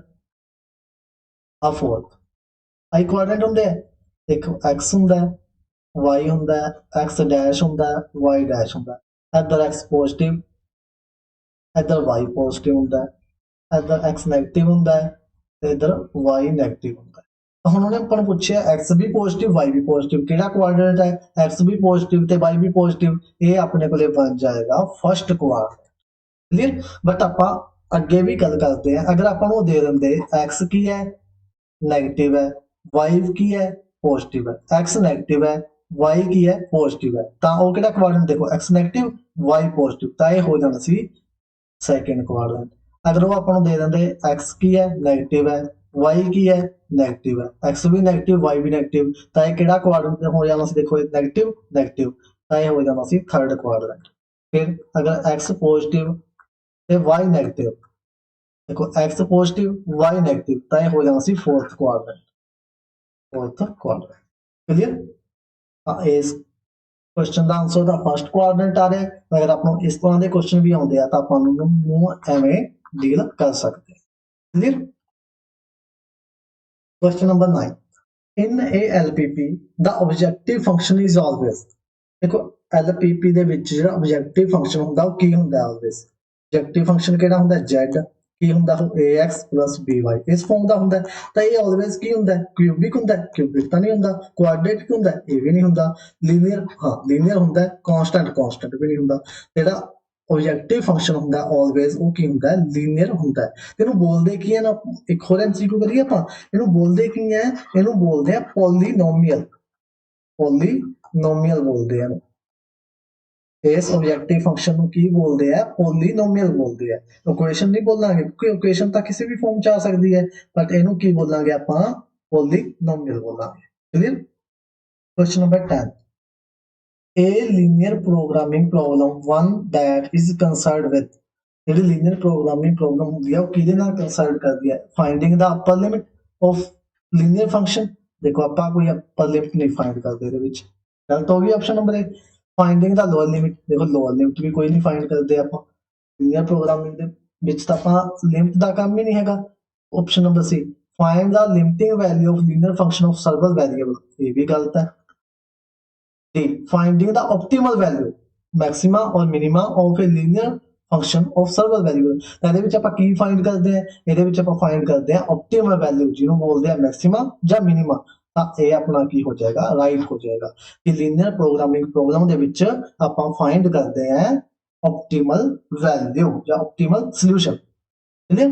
आ फोर्थ, आई क्वाड्रेंट होंगे। देखो एक्स होंगे, वाई होंगे, एक्स डैश होंगे, वाई डैश होंगे। इधर एक्स पॉजिटिव, इधर वाई पॉजिटिव होंगे, इधर एक्स नैगेटिव होंगे, इधर वाई नैगेटिव होंगे। ਹੁਣ ਉਹਨੇ ਆਪਾਂ ਨੂੰ ਪੁੱਛਿਆ x ਵੀ ਪੋਜ਼ਿਟਿਵ y ਵੀ ਪੋਜ਼ਿਟਿਵ, ਕਿਹੜਾ ਕੁਆਡਰੈਂਟ ਹੈ, x ਵੀ ਪੋਜ਼ਿਟਿਵ ਤੇ y ਵੀ ਪੋਜ਼ਿਟਿਵ, ਇਹ ਆਪਣੇ ਕੋਲੇ ਬਣ ਜਾਏਗਾ ਫਸਟ ਕੁਆਡਰੈਂਟ। क्लियर। बट आप अगे भी गल करते हैं, अगर आप दे देंगे एक्स की है नैगेटिव है, वाई की है पॉजिटिव है, एक्स नैगेटिव है, वाई की है पॉजिटिव है, तो वह कि क्वाड्रेंट देखो एक्स नैगेटिव वाई पॉजिटिव, तो यह हो जाना सी सैकेंड क्वाड्रेंट। अगर वो आपको दे देंगे एक्स की है नैगेटिव है, वाई की है नैगेटिव है, एक्स भी नैगेटिव वाई भी नैगेटिव, तो यह कि क्वाड्रेंट हो जाना सी, देखो नैगेटिव नैगेटिव, तो यह हो जाना सी थर्ड क्वाड्रेंट। फिर अगर एक्स पॉजिटिव y नेगेटिव, देखो x पॉजिटिव y नेगेटिव, तो यह हो जाना सी fourth quadrant, fourth quadrant. Clear. हाँ इस क्वेश्चन का आंसर दा फर्स्ट क्वाड्रेंट आ रहा है। अगर आपको इस तरह के क्वेश्चन भी आते हैं तो आप एवं डील कर सकते हैं। Clear. Question number 9, in A LPP the objective function is always. देखो LPP दे विच जो ऑब्जेक्टिव फंक्शन होंदा वो की होंदा है ऑलवेज। ऑब्जेक्टिव फंक्शन केड़ा होंदा z की होंदा ax plus by इस फॉर्म दा होंदा, तो ये ऑलवेज की होंदा क्यूबिक होंदा, क्यूबिक तो नहीं होंदा, क्वाड्रेटिक होंदा ये भी नहीं होंदा, लीनियर हाँ लीनियर होंदा, कांस्टेंट कांस्टेंट भी नहीं होंदा। जेड़ा ऑब्जेक्टिव फंक्शन होंदा ऑलवेज वो की होंदा लीनियर होंदा। इनु बोलदे की है ना, एक होर MCQ करिए ਆਪਾਂ, इनु बोलदे की है, इनु बोलदे हैं पॉलीनोमियल, पॉलीनोमियल बोलदे हैं। इस ऑब्जेक्टिव फंक्शन ਨੂੰ ਕੀ ਬੋਲਦੇ ਆ, ਪੋਲੀਨੋਮੀਅਲ ਬੋਲਦੇ ਆ। ਇਕੁਏਸ਼ਨ ਨਹੀਂ ਬੋਲਾਂਗੇ ਕਿਉਂਕਿ ਇਕੁਏਸ਼ਨ ਤਾਂ ਕਿਸੇ ਵੀ ਫਾਰਮ ਚ ਆ ਸਕਦੀ ਹੈ, ਬਟ ਇਹਨੂੰ ਕੀ ਬੋਲਾਂਗੇ ਆਪਾਂ, ਪੋਲੀਨੋਮੀਅਲ ਬੋਲਾਂਗੇ। Clear. Question number 10, a linear programming problem one that is concerned with। ਜਿਹੜੀ ਲੀਨੀਅਰ ਪ੍ਰੋਗਰਾਮਿੰਗ ਪ੍ਰੋਬਲਮ ਹੁੰਦੀ ਹੈ ਉਹ ਕਿਹਦੇ ਨਾਲ ਕੰਸਰਨ ਕਰਦੀ ਹੈ, finding the upper limit of linear function. ਦੇਖੋ ਆਪਾਂ ਕੋਈ ਅਪਰ ਲਿਮਿਟ ਨਹੀਂ ਫਾਈਂਡ ਕਰਦੇ ਇਹਦੇ ਵਿੱਚ, ਗਲਤ ਹੋ ਗਈ option ਨੰबर 1। Finding the lower limit, देखो लोअर लिमिट भी कोई नहीं फाइंड करते आप लीनियर प्रोग्रामिंग दे विच, तो आप लिमिट का काम ही नहीं हैगा। Option number C, find the limiting value of linear function of several variable, ये भी गलत है। D, finding the optimal value maxima और minima of a linear function of several variable. ਇਹਦੇ ਵਿੱਚ ਆਪਾਂ ਕੀ ਫਾਈਂਡ ਕਰਦੇ ਹਾਂ, ਇਹਦੇ ਵਿੱਚ ਆਪਾਂ ਫਾਈਂਡ ਕਰਦੇ ਹਾਂ ऑप्टिमल वैल्यू, ਜਿਹਨੂੰ ਬੋਲਦੇ ਆ मैक्सिमा ਜਾਂ मिनिमा। ये अपना की हो जाएगा, राइट हो जाएगा कि लीनियर प्रोग्रामिंग प्रॉब्लम दे विच आपां फाइंड करते हैं ऑप्टिमल वैल्यू या optimal solution. Clear.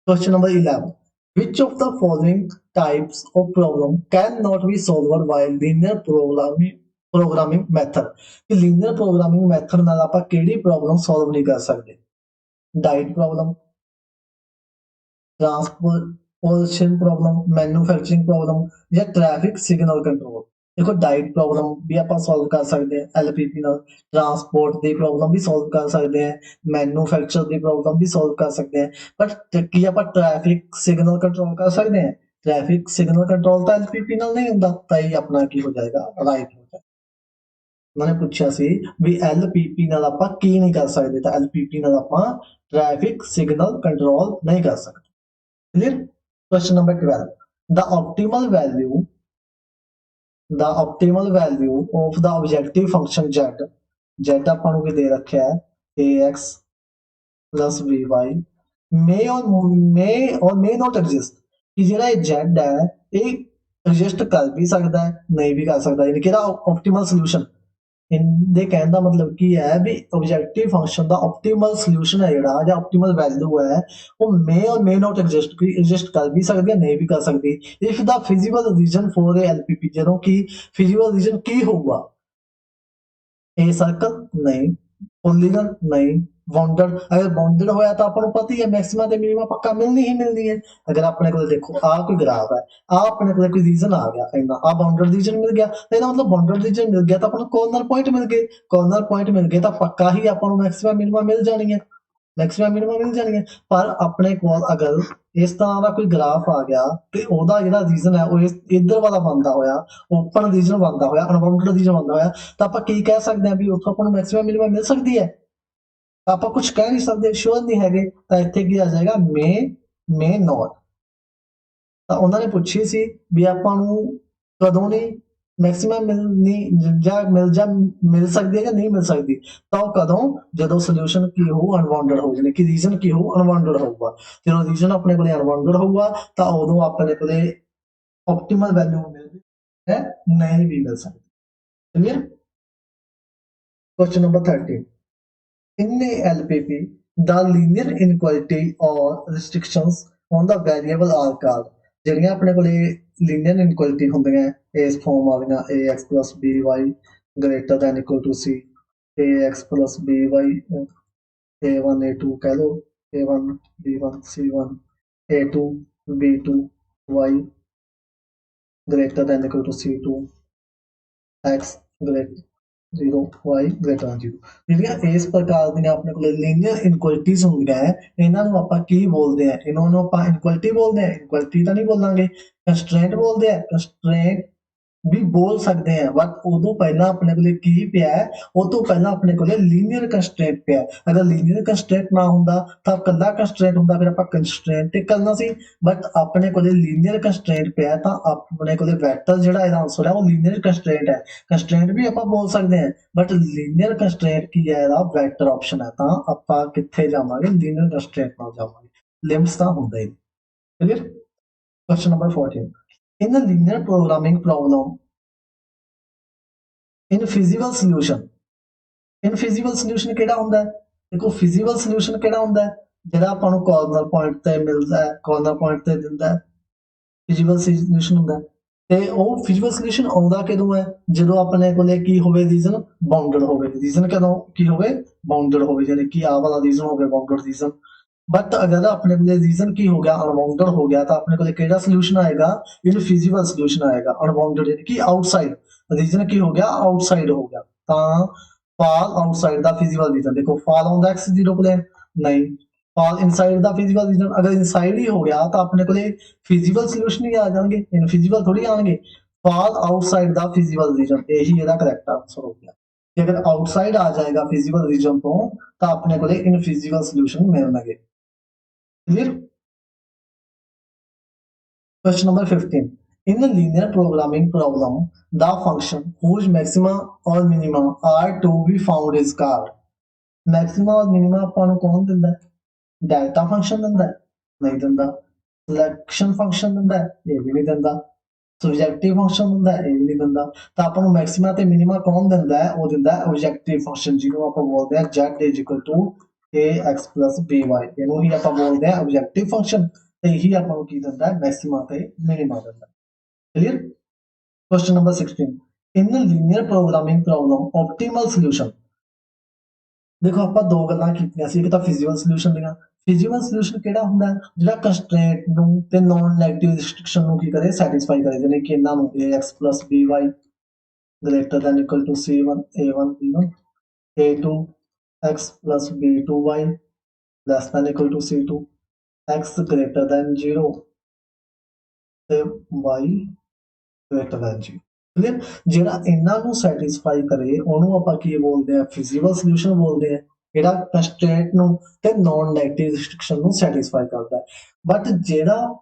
Question number 11, which of the following types of problem cannot be solved by linear programming method। कि linear programming method नाल आपां केड़ी प्रॉब्लम सॉल्व नहीं कर सकते, diet problem, transportation problem, manufacturing problem या traffic signal control. देखो diet problem भी आप सॉल्व कर सकते हैं LPP ਨਾਲ ट्रांसपोर्ट ਦੀ प्रॉब्लम भी सॉल्व कर सकते हैं मैन्युफैक्चर ਦੀ प्रॉब्लम भी सॉल्व कर सकते हैं बट ਕੀ ਆਪਾਂ ट्रैफिक सिग्नल कंट्रोल कर सकते हैं ट्रैफिक सिग्नल कंट्रोल ਤਾਂ LPP ਨਾਲ नहीं ਹੁੰਦਾ ਤਾਂ ਇਹ ਆਪਣਾ ਕੀ ਹੋ ਜਾਏਗਾ ਰਾਈਟ ਹੋ ਜਾਏਗਾ उन्होंने पूछा सी भी LPP ਨਾਲ ਆਪਾਂ ਕੀ ਨਹੀਂ ਕਰ ਸਕਦੇ ਤਾਂ LPP ਨਾਲ ਆਪਾਂ ट्रैफिक सिग्नल कंट्रोल नहीं कर सकते clear question number 12 the optimal value of the objective function z ਆਪਾਂ ਨੂੰ ਵੀ ਦੇ ਰੱਖਿਆ ਹੈ ax plus by may or may not exist ਕਿ ਜਿਹੜਾ ਇਹ z ਹੈ ਇਹ ਐਗਜ਼ਿਸਟ ਕਰ ਵੀ ਸਕਦਾ ਹੈ ਨਹੀਂ ਵੀ ਕਰ ਸਕਦਾ ਯਾਨੀ ਕਿ ਇਹਦਾ ਆਪਟੀਮਲ ਸੋਲੂਸ਼ਨ ਇਹਦੇ ਕਹਿਣ ਦਾ ਮਤਲਬ ਕੀ ਹੈ ਵੀ ਆਬਜੈਕਟਿਵ ਫੰਕਸ਼ਨ ਦਾ ਆਪਟੀਮਲ ਸੋਲੂਸ਼ਨ ਹੈ ਜਿਹੜਾ ਜਾਂ ਆਪਟੀਮਲ ਵੈਲਿਊ ਹੈ ਉਹ ਮੇ ਔਰ ਮੇ ਨਾਟ ਐਗਜ਼ਿਸਟ ਕਰ ਵੀ ਸਕਦੀ ਹੈ ਨਹੀਂ ਵੀ ਕਰ ਸਕਦੀ if the physical reason for A LPP ਜਦੋਂ ਕਿ ਫਿਜ਼ੀਕਲ ਰੀਜ਼ਨ ਕੀ ਹੋਊਗਾ ए सर्कल नहीं पॉलीगन नहीं बाउंडेड अगर बाउंडेड होया तो अपन पता ही है मैक्सिमा ते मिनिमा पक्का मिलनी ही मिलनी है अगर अपने को देखो आ कोई ग्राफ है आ अपने को कोई रीजन आ गया इतना आ बाउंडेड रीजन मिल गया तो इसका मतलब बाउंडेड रीजन मिल गया तो अपन कॉर्नर पॉइंट मिल गए तो पक्का ही अपन मैक्सिमा मिनिमा मिल जानी है मैक्सिमम मिनिमम मिल जानी है पर अपने को अगर इस तरह का कोई ग्राफ आ गया ਤੇ ਉਹਦਾ ਜਿਹੜਾ ਰੀਜ਼ਨ ਹੈ ਉਹ ਇਧਰ ਵਾਲਾ ਬਣਦਾ ਹੋਇਆ ਓਪਨ ਰੀਜਨ ਬਣਦਾ ਹੋਇਆ ਅਨਬਾਊਂਡਡ ਰੀਜਨ ਬਣਦਾ ਹੋਇਆ ਤਾਂ ਆਪਾਂ ਕੀ ਕਹਿ ਸਕਦੇ ਹਾਂ ਵੀ ਉੱਥੋਂ ਆਪਾਂ ਨੂੰ ਮੈਕਸਿਮਮ ਮਿਨੀਮਮ ਮਿਲ ਸਕਦੀ ਹੈ ਆਪਾਂ ਕੁਝ ਕਹਿ ਨਹੀਂ ਸਕਦੇ ਸ਼ੋਰ ਨਹੀਂ ਹੈਗੇ ਤਾਂ ਇੱਥੇ ਕੀ ਆ ਜਾਏਗਾ ਮੇ ਨਾਟ ਤਾਂ ਉਹਨਾਂ ਨੇ ਪੁੱਛੀ ਸੀ ਵੀ ਆਪਾਂ ਨੂੰ ਕਦੋਂ ਨਹੀਂ ਮੈਕਸਿਮਮ ਮਿਲ ਸਕਦੀ ਹੈ ਜਾਂ ਨਹੀਂ ਮਿਲ ਸਕਦੀ ਤਾਂ ਉਹ ਕਦੋਂ ਜਦੋਂ ਸੋਲੂਸ਼ਨ ਕੀ ਹੋਊ ਅਨਬਾਊਂਡਡ ਹੋਊ ਯਾਨੀ ਕਿ ਰੀਜਨ ਕੀ ਹੋਊ ਅਨਬਾਊਂਡਡ ਹੋਊਗਾ ਜਦੋਂ ਰੀਜਨ ਆਪਣੇ ਕੋਲੇ ਅਨਬਾਊਂਡਡ ਹੋਊਗਾ ਤਾਂ ਉਦੋਂ ਆਪਣੇ ਕੋਲੇ ਆਪਟੀਮਲ ਵੈਲਿਊ ਮਿਲਦੀ ਹੈ ਨਹੀਂ ਵੀ ਮਿਲ ਸਕਦੀ clear question number 13 in a LPP the linear inequality or restrictions on the variable are called ਜਿਹੜੀਆਂ ਆਪਣੇ ਕੋਲੇ ਲੀਨੀਅਰ ਇਨਕੁਐਲਿਟੀ ਹੁੰਦੀਆਂ ਇਸ ਫਾਰਮ ਵਾਲੀਆਂ ax by greater than equal to c ax by a1 a2 ਕਹਿ ਲਓ a1 b1 c1 a2 b2 y greater than equal to c2 x greater 0 y greater than 0 ਜਿਹੜੀਆਂ ਇਸ ਪ੍ਰਕਾਰ ਦੀਆਂ ਆਪਣੇ ਕੋਲ ਲੀਨੀਅਰ ਇਨਕੁਐਲਿਟੀਜ਼ ਹੁੰਦੀਆਂ ਹੈ ਇਹਨਾਂ ਨੂੰ ਆਪਾਂ ਕੀ ਬੋਲਦੇ ਆ ਇਹਨਾਂ ਨੂੰ ਆਪਾਂ ਇਨਕੁਐਲਿਟੀ ਬੋਲਦੇ ਆ ਇਨਕੁਐਲਿਟੀ ਤਾਂ ਨਹੀਂ ਬੋਲਾਂਗੇ ਕੰਸਟ੍ਰੇਂਟ ਬੋਲਦੇ ਆ ਕੰਸਟ੍ਰੇਂਟ ਵੀ ਬੋਲ ਸਕਦੇ ਆ ਬਟ ਉਦੋਂ ਪਹਿਲਾਂ ਆਪਣੇ ਕੋਲੇ ਕੀ ਪਿਆ ਉਹ ਤੋਂ ਪਹਿਲਾਂ ਆਪਣੇ ਕੋਲੇ ਲੀਨੀਅਰ ਕੰਸਟ੍ਰੇਂਟ ਪਿਆ ਅਗਰ ਲੀਨੀਅਰ ਕੰਸਟ੍ਰੇਂਟ ਨਾ ਹੁੰਦਾ ਤਾਂ ਕੱਲਾ ਕੰਸਟ੍ਰੇਂਟ ਹੁੰਦਾ ਫਿਰ ਆਪਾਂ ਕੰਸਟ੍ਰੇਂਟ ਤੇ ਕਰਨਾ ਸੀ ਬਟ ਆਪਣੇ ਕੋਲੇ ਲੀਨੀਅਰ ਕੰਸਟ੍ਰੇਂਟ ਪਿਆ ਤਾਂ ਆਪਣੇ ਕੋਲੇ ਵੈਕਟਰ ਜਿਹੜਾ ਇਹਦਾ ਆਨਸਰ ਹੈ ਉਹ ਲੀਨੀਅਰ ਕੰਸਟ੍ਰੇਂਟ ਹੈ ਕੰਸਟ੍ਰੇਂਟ ਵੀ ਆਪਾਂ ਬੋਲ ਸਕਦੇ ਹਾਂ ਬਟ ਲੀਨੀਅਰ ਕੰਸਟ੍ਰੇਂਟ ਕੀ ਹੈ ਇਹਦਾ ਵੈਕਟਰ ਆਪਸ਼ਨ ਹੈ ਤਾਂ ਆਪਾਂ ਕਿੱਥੇ ਜਾਵਾਂਗੇ ਲੀਨੀਅਰ ਕੰਸਟ੍ਰੇਂਟ ਨਾਲ ਜਾਵਾਂਗੇ ਲਿਮਿਟਸ ਤਾਂ ਹੁੰਦਾ ਹੀ clear question number 14 in a linear programming problem in feasible solution ਕਿਹੜਾ ਹੁੰਦਾ ਹੈ ਦੇਖੋ feasible solution ਕਿਹੜਾ ਹੁੰਦਾ ਹੈ ਜਿਹੜਾ ਆਪਾਂ ਨੂੰ ਕਾਰਨਰ ਪੁਆਇੰਟ ਤੇ ਮਿਲਦਾ ਹੈ ਕਾਰਨਰ ਪੁਆਇੰਟ ਤੇ ਦਿੰਦਾ ਹੈ feasible solution ਹੁੰਦਾ ਹੈ ਤੇ ਉਹ feasible solution ਆਉਂਦਾ ਕਦੋਂ ਹੈ ਜਦੋਂ ਆਪਣੇ ਕੋਲੇ ਕੀ ਹੋਵੇ ਰੀਜ਼ਨ ਬਾਉਂਡਡ ਹੋਵੇ ਰੀਜ਼ਨ ਕਦੋਂ ਕੀ ਹੋਵੇ ਬਾਉਂਡਡ ਹੋਵੇ ਯਾਨੀ ਕਿ ਆਹ ਵਾਲਾ ਰੀਜ਼ਨ ਹੋਵੇ ਬਾਉਂਡਡ ਰੀਜ਼ਨ बट अगर अपने को रीजन की हो गया अनबाउंडेड हो गया तो अपने को केड़ा सोल्यूशन आएगा इनफिजिबल सोल्यूशन आएगा अनबाउंडेड यानी कि आउटसाइड रीजन की हो गया आउटसाइड हो गया तो fall outside the feasible region देखो fall on the X zero plane नहीं fall inside the feasible region अगर इनसाइड ही हो गया तो अपने को फिजिबल सोल्यूशन ही आ जाएंगे इनफिजिबल थोड़ी आएंगे fall outside the feasible reason यही ਇਹਦਾ करेक्ट आंसर हो गया कि अगर आउटसाइड आ जाएगा फिजिबल रीजन तो अपने को इनफिजिबल सोल्यूशन मिलणगे Clear? Question number 15. In a linear programming problem, the function whose maxima or minima are to be found is called. Maxima और minima ਆਪਾਂ ਨੂੰ ਕੌਣ ਦਿੰਦਾ ਹੈ ਡੈਲਟਾ ਫੰਕਸ਼ਨ ਦਿੰਦਾ ਹੈ ਨਹੀਂ ਦਿੰਦਾ ਸਿਲੈਕਸ਼ਨ ਫੰਕਸ਼ਨ ਦਿੰਦਾ ਹੈ ਇਹ ਵੀ ਨਹੀਂ ਦਿੰਦਾ ਸਬਜੈਕਟਿਵ ਫੰਕਸ਼ਨ ਦਿੰਦਾ ਹੈ ਇਹ ਵੀ ਨਹੀਂ ਦਿੰਦਾ ਤਾਂ ਆਪਾਂ ਨੂੰ ਮੈਕਸਿਮਾ ਤੇ ਮਿਨੀਮਾ ਕੌਣ ਦਿੰਦਾ ਹੈ ਉਹ ਦਿੰਦਾ ਹੈ ਆਬਜੈਕਟਿਵ ਫੰਕਸ਼ਨ ਜਿਹਨੂੰ ਆਪਾਂ ਬੋਲਦੇ ਹਾਂ z ax plus by ਇਹਨੂੰ ਹੀ ਆਪਾਂ ਬੋਲਦੇ ਆ ਆਬਜੈਕਟਿਵ ਫੰਕਸ਼ਨ ਤੇ ਇਹੀ ਆਪਾਂ ਨੂੰ ਕੀ ਦਿੰਦਾ ਹੈ ਮੈਕਸਿਮਾ ਤੇ ਮਿਨੀਮਾ ਦਿੰਦਾ ਕਲੀਅਰ ਕੁਐਸਚਨ ਨੰਬਰ 16 ਇਨ linear programming problem optimal solution ਦੇਖੋ ਆਪਾਂ ਦੋ ਗੱਲਾਂ ਕੀਤੀਆਂ ਸੀ ਇੱਕ ਤਾਂ ਫਿਜ਼ੀਕਲ ਸੋਲੂਸ਼ਨ ਦੀਆਂ ਫਿਜ਼ੀਕਲ ਸੋਲੂਸ਼ਨ ਕਿਹੜਾ ਹੁੰਦਾ ਹੈ ਜਿਹੜਾ ਕੰਸਟ੍ਰੇਂਟ ਨੂੰ ਤੇ ਨਾਨ ਨੈਗੇਟਿਵ ਰਿਸਟ੍ਰਿਕਸ਼ਨ ਨੂੰ ਕੀ ਕਰੇ ਸੈਟੀਸਫਾਈ ਕਰੇ ਜਿਵੇਂ ਕਿ ਇਹਨਾਂ ਨੂੰ ax plus by greater than equal to c1 a1 b1 a2 x plus b2y less than equal to c2 x greater than 0 ਤੇ y greater than 0 ਕਲੀਅਰ। ਜਿਹੜਾ ਇਹਨਾਂ ਨੂੰ ਸੈਟੀਸਫਾਈ ਕਰੇ ਉਹਨੂੰ ਆਪਾਂ ਕੀ ਬੋਲਦੇ ਆ, ਫਿਜ਼ੀਬਲ ਸੋਲੂਸ਼ਨ ਬੋਲਦੇ ਆ, ਜਿਹੜਾ ਕੰਸਟ੍ਰੇਂਟ ਨੂੰ ਤੇ ਨॉन ਨੈਗੇਟਿਵ ਰਿਸਟ੍ਰਿਕਸ਼ਨ ਨੂੰ ਸੈਟੀਸਫਾਈ ਕਰਦਾ ਹੈ। ਬਟ ਜਿਹੜਾ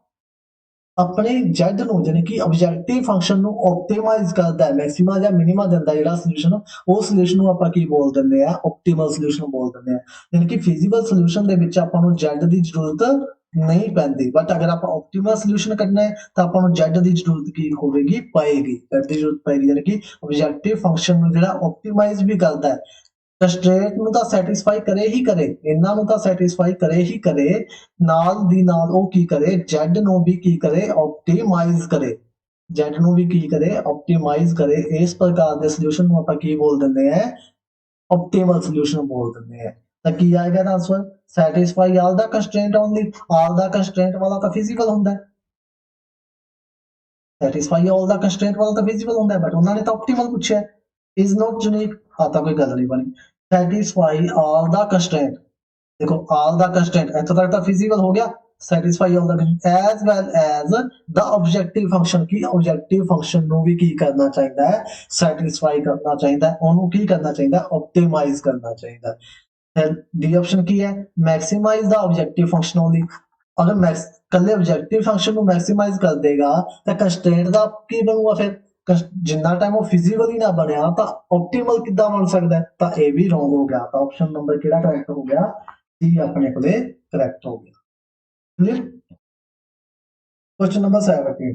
ਆਪਣੇ z ਨੂੰ ਯਾਨੀ ਕਿ ਆਬਜੈਕਟਿਵ ਫੰਕਸ਼ਨ ਨੂੰ ਆਪਟੀਮਾਈਜ਼ ਕਰਦਾ ਹੈ, ਮੈਕਸਿਮਾ ਜਾਂ ਮਿਨੀਮਾ ਦਿੰਦਾ ਜਿਹੜਾ ਸੋਲੂਸ਼ਨ, ਉਹ ਸੋਲੂਸ਼ਨ ਨੂੰ ਆਪਾਂ ਕੀ ਬੋਲ ਦਿੰਦੇ ਆ, ਆਪਟੀਮਲ ਸੋਲੂਸ਼ਨ ਬੋਲ ਦਿੰਦੇ ਆ। ਯਾਨੀ ਕਿ ਫਿਜ਼ੀਬਲ ਸੋਲੂਸ਼ਨ ਦੇ ਵਿੱਚ ਆਪਾਂ ਨੂੰ z ਦੀ ਜ਼ਰੂਰਤ ਨਹੀਂ ਪੈਂਦੀ, ਬਟ ਅਗਰ ਆਪਾਂ ਆਪਟੀਮਲ ਸੋਲੂਸ਼ਨ ਕੱਢਣਾ ਹੈ ਤਾਂ ਆਪਾਂ ਨੂੰ z ਦੀ ਜ਼ਰੂਰਤ ਕੀ ਹੋਵੇਗੀ, ਪਏਗੀ, z ਦੀ ਜ਼ਰੂਰਤ ਪਏਗੀ। ਯਾਨੀ ਕਿ ਆਬਜੈਕਟਿਵ ਫੰਕਸ਼ਨ ਨੂੰ ਜਿਹੜਾ ਆਪਟੀਮਾਈਜ਼ ਵੀ ਕਰਦਾ ਹੈ, ਕੰਸਟ੍ਰੇਂਟ ਨੂੰ ਤਾਂ ਸੈਟੀਸਫਾਈ ਕਰੇ ਹੀ ਕਰੇ, ਇਹਨਾਂ ਨੂੰ ਤਾਂ ਸੈਟੀਸਫਾਈ ਕਰੇ ਹੀ ਕਰੇ, ਨਾਲ ਦੀ ਨਾਲ ਉਹ ਕੀ ਕਰੇ, z ਨੂੰ ਵੀ ਕੀ ਕਰੇ, ਆਪਟੀਮਾਈਜ਼ ਕਰੇ, z ਨੂੰ ਵੀ ਕੀ ਕਰੇ, ਆਪਟੀਮਾਈਜ਼ ਕਰੇ। ਇਸ ਪ੍ਰਕਾਰ ਦੇ ਸੋਲੂਸ਼ਨ ਨੂੰ ਆਪਾਂ ਕੀ ਬੋਲ ਦਿੰਦੇ ਆ, ਆਪਟੀਮਲ ਸੋਲੂਸ਼ਨ ਬੋਲ ਦਿੰਦੇ ਆ। ਤਾਂ ਕੀ ਆਏਗਾ ਦਾ ਆਨਸਰ, ਸੈਟੀਸਫਾਈ ਆਲ ਦਾ ਕੰਸਟ੍ਰੇਂਟ ਓਨਲੀ। ਆਲ ਦਾ ਕੰਸਟ੍ਰੇਂਟ ਵਾਲਾ ਤਾਂ ਫਿਜ਼ੀਬਲ ਹੁੰਦਾ ਹੈ, ਸੈਟੀਸਫਾਈ ਆਲ ਦਾ ਕੰਸਟ੍ਰੇਂਟ ਵਾਲਾ ਤਾਂ ਫਿਜ਼ੀਬਲ ਹੁੰਦਾ ਹੈ, ਬਟ ਉਹਨਾਂ ਨੇ ਤਾਂ ਆਪਟੀਮਲ ਪੁੱਛਿਆ, ਇਜ਼ ਨॉट यूनिक। हाँ तो कोई गल नहीं बनी। सैटिस्फाई ऑल द कंस्ट्रेंट, देखो ऑल द कंस्ट्रेंट इत्थों तक तो फिजिबल हो गया, satisfy all the as well as the objective function की ऑब्जेक्टिव फंक्शन ਨੂੰ ਵੀ ਕੀ ਕਰਨਾ ਚਾਹੀਦਾ ਹੈ, ਸੈਟੀਸਫਾਈ ਕਰਨਾ ਚਾਹੀਦਾ ਹੈ, ਉਹਨੂੰ ਕੀ ਕਰਨਾ ਚਾਹੀਦਾ, ਆਪਟੀਮਾਈਜ਼ ਕਰਨਾ ਚਾਹੀਦਾ ਹੈ। ਡੀ ਆਪਸ਼ਨ ਕੀ ਹੈ, ਮੈਕਸਿਮਾਈਜ਼ ਦ ਆਬਜੈਕਟਿਵ ਫੰਕਸ਼ਨ ਓਨਲੀ। अगर मैक्स कल्ले ऑब्जेक्टिव फंक्शन ਨੂੰ मैक्सिमाइज कर देगा ਤਾਂ कंस्ट्रेंट ਦਾ ਕੀ ਬਣੂਗਾ ਫਿਰ, ਜਿੰਨਾ ਟਾਈਮ ਉਹ ਫਿਜ਼ੀਬਲ ਹੀ ਨਾ ਬਣਿਆ ਤਾਂ ਆਪਟੀਮਲ ਕਿੱਦਾਂ ਬਣ ਸਕਦਾ ਹੈ, ਤਾਂ ਇਹ ਵੀ ਰੋਂਗ ਹੋ ਗਿਆ। ਤਾਂ ਆਪਸ਼ਨ ਨੰਬਰ ਕਿਹੜਾ ਕਰੈਕਟ ਹੋ ਗਿਆ, ਸੀ ਆਪਣੇ ਕੋਲੇ ਕਰੈਕਟ ਹੋ ਗਿਆ। ਕਲੀਅਰ। क्वेश्चन नंबर 17,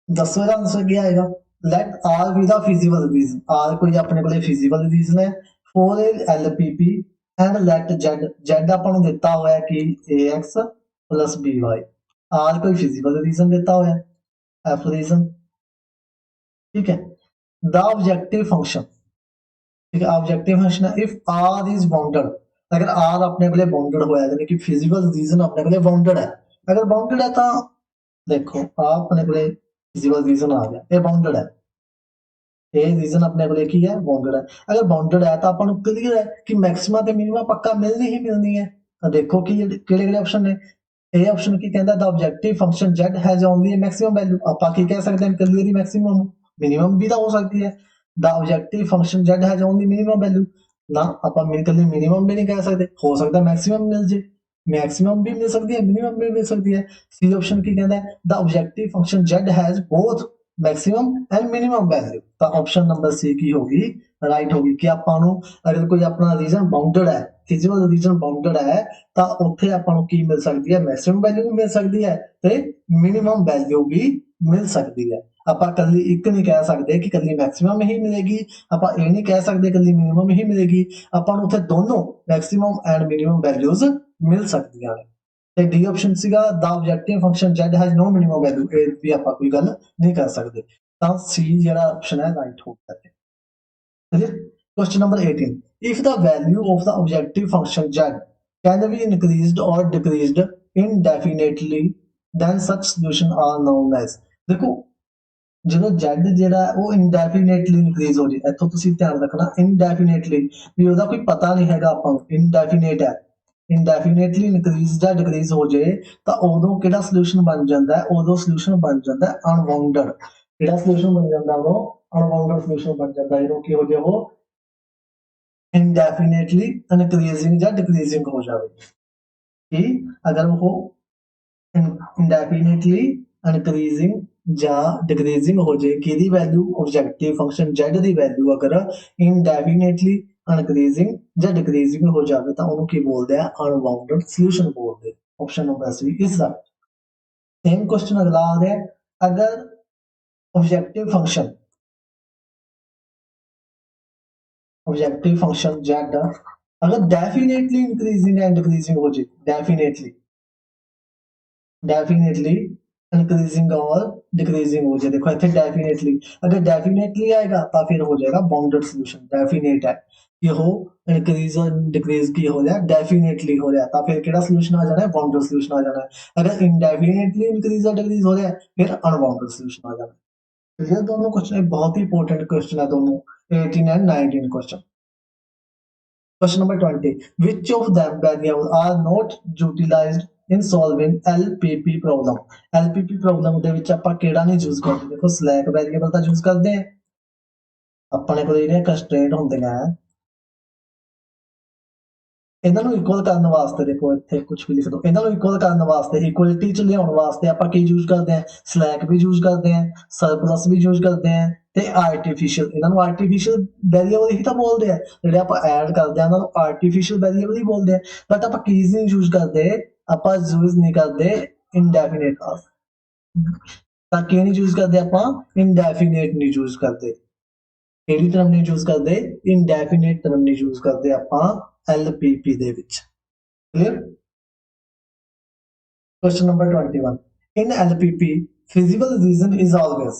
दसवें का आंसर क्या आएगा, let R be the feasible region. R कोई अपने कोले फिजिबल रीजन है for a LPP and let Z, Z अपन ਨੂੰ ਦਿੱਤਾ ਹੋਇਆ ਕਿ ax plus by। आर कोई फिजिबल रीजन ਦਿੱਤਾ ਹੋਇਆ, एफ रीजन, ठीक है। द ऑब्जेक्टिव फंक्शन, ठीक है, ऑब्जेक्टिव फंक्शन है इफ आर इज बाउंडेड, अगर आर अपने कोले बाउंडेड होया यानी कि फिजिबल रीजन अपने कोले बाउंडेड है, अगर बाउंडेड है तो देखो आ अपने कोले फिजिबल रीजन आ गया, ये बाउंडेड है, ये रीजन अपने कोले की है, बाउंडेड है। अगर बाउंडेड है तो अपन क्लियर है कि मैक्सिमा ते मिनिमा पक्का मिलनी ही मिलनी है। तो देखो कि किहड़े-किहड़े ऑप्शन ने, ए ऑप्शन की कहता है the objective function z has only A maximum value. ਆਪਾਂ ਕੀ ਕਹਿ ਸਕਦੇ ਹਾਂ, ਕਲੀਅਰ ਹੀ ਮੈਕਸਿਮਮ, ਮਿਨੀਮਮ ਵੀ ਤਾਂ ਹੋ ਸਕਦੀ ਹੈ। The objective function z has only minimum value, ना ਆਪਾਂ ਕਲੀ ਮਿਨੀਮਮ ਵੀ ਨਹੀਂ ਕਹਿ ਸਕਦੇ, ਹੋ ਸਕਦਾ ਮੈਕਸਿਮਮ ਮਿਲ ਜੇ, मैक्सिमम भी मिल सकती है, मिनिमम भी मिल सकती है। सी ऑप्शन की कहता है the objective function z has both maximum and minimum value. तो ऑप्शन नंबर सी की होगी राइट होगी कि ਆਪਾਂ ਨੂੰ अगर कोई अपना रीजन बाउंडेड है, फिजिकल रीजन बाउंडेड है ਤਾਂ ਉੱਥੇ ਆਪਾਂ ਨੂੰ ਕੀ ਮਿਲ ਸਕਦੀ ਹੈ, ਮੈਕਸਿਮਮ ਵੈਲਿਊ ਵੀ ਮਿਲ ਸਕਦੀ ਹੈ ਤੇ ਮਿਨੀਮਮ ਵੈਲਿਊ ਵੀ ਮਿਲ ਸਕਦੀ ਹੈ। ਆਪਾਂ ਕੱਲੀ ਇੱਕ ਨਹੀਂ ਕਹਿ ਸਕਦੇ ਕਿ ਕੱਲੀ ਮੈਕਸਿਮਮ ਹੀ ਮਿਲੇਗੀ, ਆਪਾਂ ਇਹ ਨਹੀਂ ਕਹਿ ਸਕਦੇ ਕੱਲੀ ਮਿਨੀਮਮ ਹੀ ਮਿਲੇਗੀ, ਆਪਾਂ ਨੂੰ ਉੱਥੇ ਦੋਨੋਂ ਮੈਕਸਿਮਮ ਐਂਡ ਮਿਨੀਮਮ ਵੈਲਿਊਜ਼ ਮਿਲ ਸਕਦੀਆਂ ਨੇ। ਤੇ ਡੀ ਆਪਸ਼ਨ ਸੀਗਾ the objective function z has no minimum value, ਇਹ ਵੀ ਆਪਾਂ ਕੋਈ ਗੱਲ ਨਹੀਂ ਕਰ ਸਕਦੇ। ਤਾਂ ਸੀ ਜਿਹੜਾ ਆਪਸ਼ਨ ਹੈ ਰਾਈਟ ਹੋ ਗਿਆ। clear। Question number 18, if the value of the objective function z can be increased or decreased indefinitely then such solution are known as। देखो ਜਦੋਂ z ਜਿਹੜਾ ਉਹ indefinitely increase ਹੋ ਜੇ, ਇੱਥੋਂ ਤੁਸੀਂ ਧਿਆਨ ਰੱਖਣਾ indefinitely ਵੀ ਉਹਦਾ ਕੋਈ ਪਤਾ ਨਹੀਂ ਹੈਗਾ ਆਪਾਂ ਨੂੰ, indefinite ਹੈ, indefinitely increase ਜਾਂ decrease ਹੋ ਜੇ ਤਾਂ ਉਦੋਂ ਕਿਹੜਾ solution ਬਣ ਜਾਂਦਾ ਹੈ, ਉਦੋਂ solution ਬਣ ਜਾਂਦਾ ਹੈ unbounded। ਕਿਹੜਾ solution ਬਣ ਜਾਂਦਾ ਉਦੋਂ, unbounded solution ਬਣ ਜਾਂਦਾ, ਇਹਨੂੰ ਕੀ ਹੋ ਜੇ ਉਹ indefinitely increasing ਜਾਂ decreasing ਹੋ ਜਾਵੇ ਕਿ ਅਗਰ ਉਹ indefinitely increasing ਜਾਂ decreasing ਹੋ ਜੇ ਕਿਹਦੀ ਵੈਲਿਊ, ਆਬਜੈਕਟਿਵ ਫੰਕਸ਼ਨ z ਦੀ ਵੈਲਿਊ ਅਗਰ indefinitely increasing ਜਾਂ decreasing ਹੋ ਜਾਵੇ ਤਾਂ ਉਹਨੂੰ ਕੀ ਬੋਲਦੇ ਆ, ਅਨਬਾਊਂਡਡ ਸੋਲੂਸ਼ਨ ਬੋਲਦੇ। ਆਪਸ਼ਨ ਨੰਬਰ ਸੀ ਇਸ ਦਾ। ਸੇਮ ਕੁਐਸਚਨ ਅਗਲਾ ਆ ਰਿਹਾ, ਅਗਰ ऑब्जेक्टिव फंक्शन z अगर डेफिनेटली इंक्रीजिंग एंड डिक्रीजिंग हो जाए, डेफिनेटली इंक्रीजिंग और डिक्रीजिंग हो जाए। देखो इतने डेफिनेटली, अगर डेफिनेटली आएगा तो फिर हो जाएगा बाउंडेड सोल्यूशन। डेफिनेट है कि हो इंक्रीज और डिक्रीज की हो जाए, डेफिनेटली हो जाए तो फिर केड़ा सोल्यूशन आ जाना है, बाउंडेड सोल्यूशन आ जाना है। अगर इनडेफिनेटली इंक्रीज और डिक्रीज हो जाए फिर अनबाउंडेड सोल्यूशन आ जाना है। तो ये दोनों क्वेश्चन बहुत ही इंपॉर्टेंट क्वेश्चन है दोनों, 18 and 19 question. Question number 20. Which of them variables are not utilized in solving LPP problem? LPP problem ਦੇ ਵਿੱਚ ਆਪਾਂ ਕਿਹੜਾ ਨਹੀਂ ਯੂਜ਼ ਕਰਦੇ? ਦੇਖੋ slack variable ਤਾਂ ਯੂਜ਼ ਕਰਦੇ ਆ, ਆਪਣੇ ਕੋਲ ਜਿਹੜੀਆਂ ਕੰਸਟ੍ਰੇਂਟ ਹੁੰਦੀਆਂ ਆ ਇਹਨਾਂ ਨੂੰ ਇਕੁਅਲ ਕਰਨ ਵਾਸਤੇ, ਦੇਖੋ ਇੱਥੇ ਕੁਝ ਵੀ ਲਿਖ ਦੋ, ਇਹਨਾਂ ਨੂੰ ਇਕੁਅਲ ਕਰਨ ਵਾਸਤੇ, ਇਕੁਅਲਿਟੀ ਚ ਲਿਆਉਣ ਵਾਸਤੇ ਆਪਾਂ ਕੀ ਯੂਜ਼ ਕਰਦੇ ਆ? ਸਲੈਕ ਵੀ ਯੂਜ਼ ਕਰਦੇ ਆ, ਸਰਪਲਸ ਵੀ ਯੂਜ਼ ਕਰਦੇ ਆ ਤੇ ਆਰਟੀਫੀਸ਼ੀਅਲ, ਇਹਨਾਂ ਨੂੰ ਆਰਟੀਫੀਸ਼ੀਅਲ ਵੈਰੀਏਬਲ ਹੀ ਤਾਂ ਬੋਲਦੇ ਆ, ਜਿਹੜੇ ਆਪਾਂ ਐਡ ਕਰਦੇ ਆ ਉਹਨਾਂ ਨੂੰ ਆਰਟੀਫੀਸ਼ੀਅਲ ਵੈਰੀਏਬਲ ਹੀ ਬੋਲਦੇ ਆ। ਬਟ ਆਪਾਂ ਕੀਜ਼ ਨਹੀਂ ਯੂਜ਼ ਕਰਦੇ, ਆਪਾਂ ਯੂਜ਼ ਨਹੀਂ ਕਰਦੇ ਇਨਡੈਫੀਨਿਟ ਆਫ, ਤਾਂ ਕੀ ਨਹੀਂ ਯੂਜ਼ ਕਰਦੇ ਆਪਾਂ? ਇਨਡੈਫੀਨਿਟ ਨਹੀਂ ਯੂਜ਼ ਕਰਦੇ। ਕਿਹੜੀ ਟਰਮ ਨਹੀਂ ਯੂਜ਼ ਕਰਦੇ? ਇਨਡੈਫੀਨਿਟ ਟਰਮ ਨਹੀਂ ਯੂਜ਼ ਕਰਦੇ ਆਪਾਂ LPP ਦੇ ਵਿੱਚ। Clear? Question number 21. In LPP, feasible reason is always,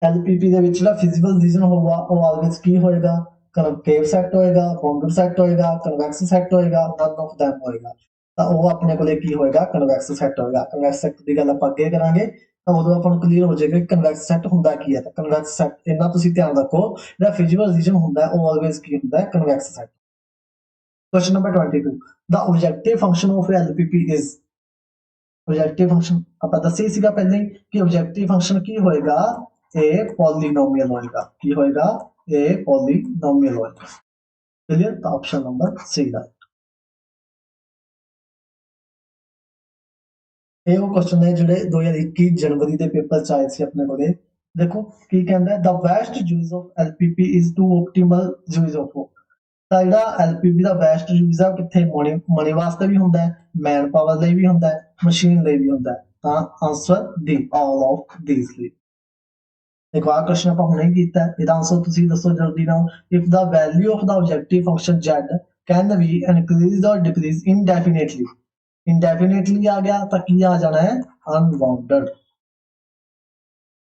LPP ਦੇ ਵਿੱਚ ਜਿਹੜਾ feasible reason ਹੋਊਗਾ ਉਹ always ਕੀ ਹੋਏਗਾ? ਕਨਕੇਵ ਸੈੱਟ ਹੋਏਗਾ, ਬਾਉਂਡਡ ਸੈੱਟ ਹੋਏਗਾ, ਕਨਵੈਕਸ ਸੈੱਟ ਹੋਏਗਾ, none of them ਹੋਏਗਾ। ਤਾਂ ਉਹ ਆਪਣੇ ਕੋਲੇ ਕੀ ਹੋਏਗਾ? ਕਨਵੈਕਸ ਸੈੱਟ ਹੋਏਗਾ। ਕਨਵੈਕਸ ਸੈੱਟ ਦੀ ਗੱਲ ਆਪਾਂ ਅੱਗੇ ਕਰਾਂਗੇ ਤਾਂ ਉਦੋਂ ਆਪਾਂ ਨੂੰ ਕਲੀਅਰ ਹੋ ਜਾਏਗਾ ਕਿ ਕਨਵੈਕਸ ਸੈੱਟ ਹੁੰਦਾ ਕੀ ਹੈ। ਤਾਂ ਕਨਵੈਕਸ ਸੈੱਟ ਇਹਨਾਂ ਤੁਸੀਂ ਧਿਆਨ ਰੱਖੋ, ਜਿਹੜਾ feasible reason ਹੁੰਦਾ ਉਹ always ਕੀ ਹੁੰਦਾ ਹੈ? Convex set. Question number 22. The objective function of LPP is, objective function ਆਪਾਂ ਦੱਸਿਆ ਸੀਗਾ ਪਹਿਲਾਂ ਹੀ ਕਿ ऑब्जेक्टिव फंक्शन ਕੀ ਹੋਏਗਾ? ਇਹ ਪੋਲੀਨੋਮੀਅਲ ਹੋਏਗਾ। ਕੀ ਹੋਏਗਾ? ਇਹ ਪੋਲੀਨੋਮੀਅਲ ਹੋਏਗਾ। ਕਲੀਅਰ? ਤਾਂ ਆਪਸ਼ਨ ਨੰਬਰ ਸੀ ਦਾ ਇਹ ਉਹ ਕੁਐਸਚਨ ਹੈ ਜਿਹੜੇ 2021 ਜਨਵਰੀ ਦੇ ਪੇਪਰ ਚ ਆਏ ਸੀ ਆਪਣੇ ਕੋਲੇ। ਦੇਖੋ ਕੀ ਕਹਿੰਦਾ, the best use of LPP is to optimal use of, ਤਾਂ ਜਿਹੜਾ LPP ਦਾ ਬੈਸਟ ਯੂਜ਼ ਆ ਕਿੱਥੇ? ਮਨੀ ਵਾਸਤੇ ਵੀ ਹੁੰਦਾ ਹੈ, ਮੈਨ ਪਾਵਰ ਲਈ ਵੀ ਹੁੰਦਾ ਹੈ, ਮਸ਼ੀਨ ਲਈ ਵੀ ਹੁੰਦਾ ਹੈ। ਤਾਂ answer D, all of these ਲਈ। देखो आ क्वेश्चन ਆਪਾਂ ਹੁਣੇ ਹੀ ਕੀਤਾ ਹੈ, ਇਹਦਾ ਆਨਸਰ ਤੁਸੀਂ ਦੱਸੋ ਜਲਦੀ ਨਾਲ। If the value of the objective function z can be increase और डिक्रीज इनडेफिनेटली, इनडेफिनेटली आ गया तो की आ जाना है? अनबाउंडेड।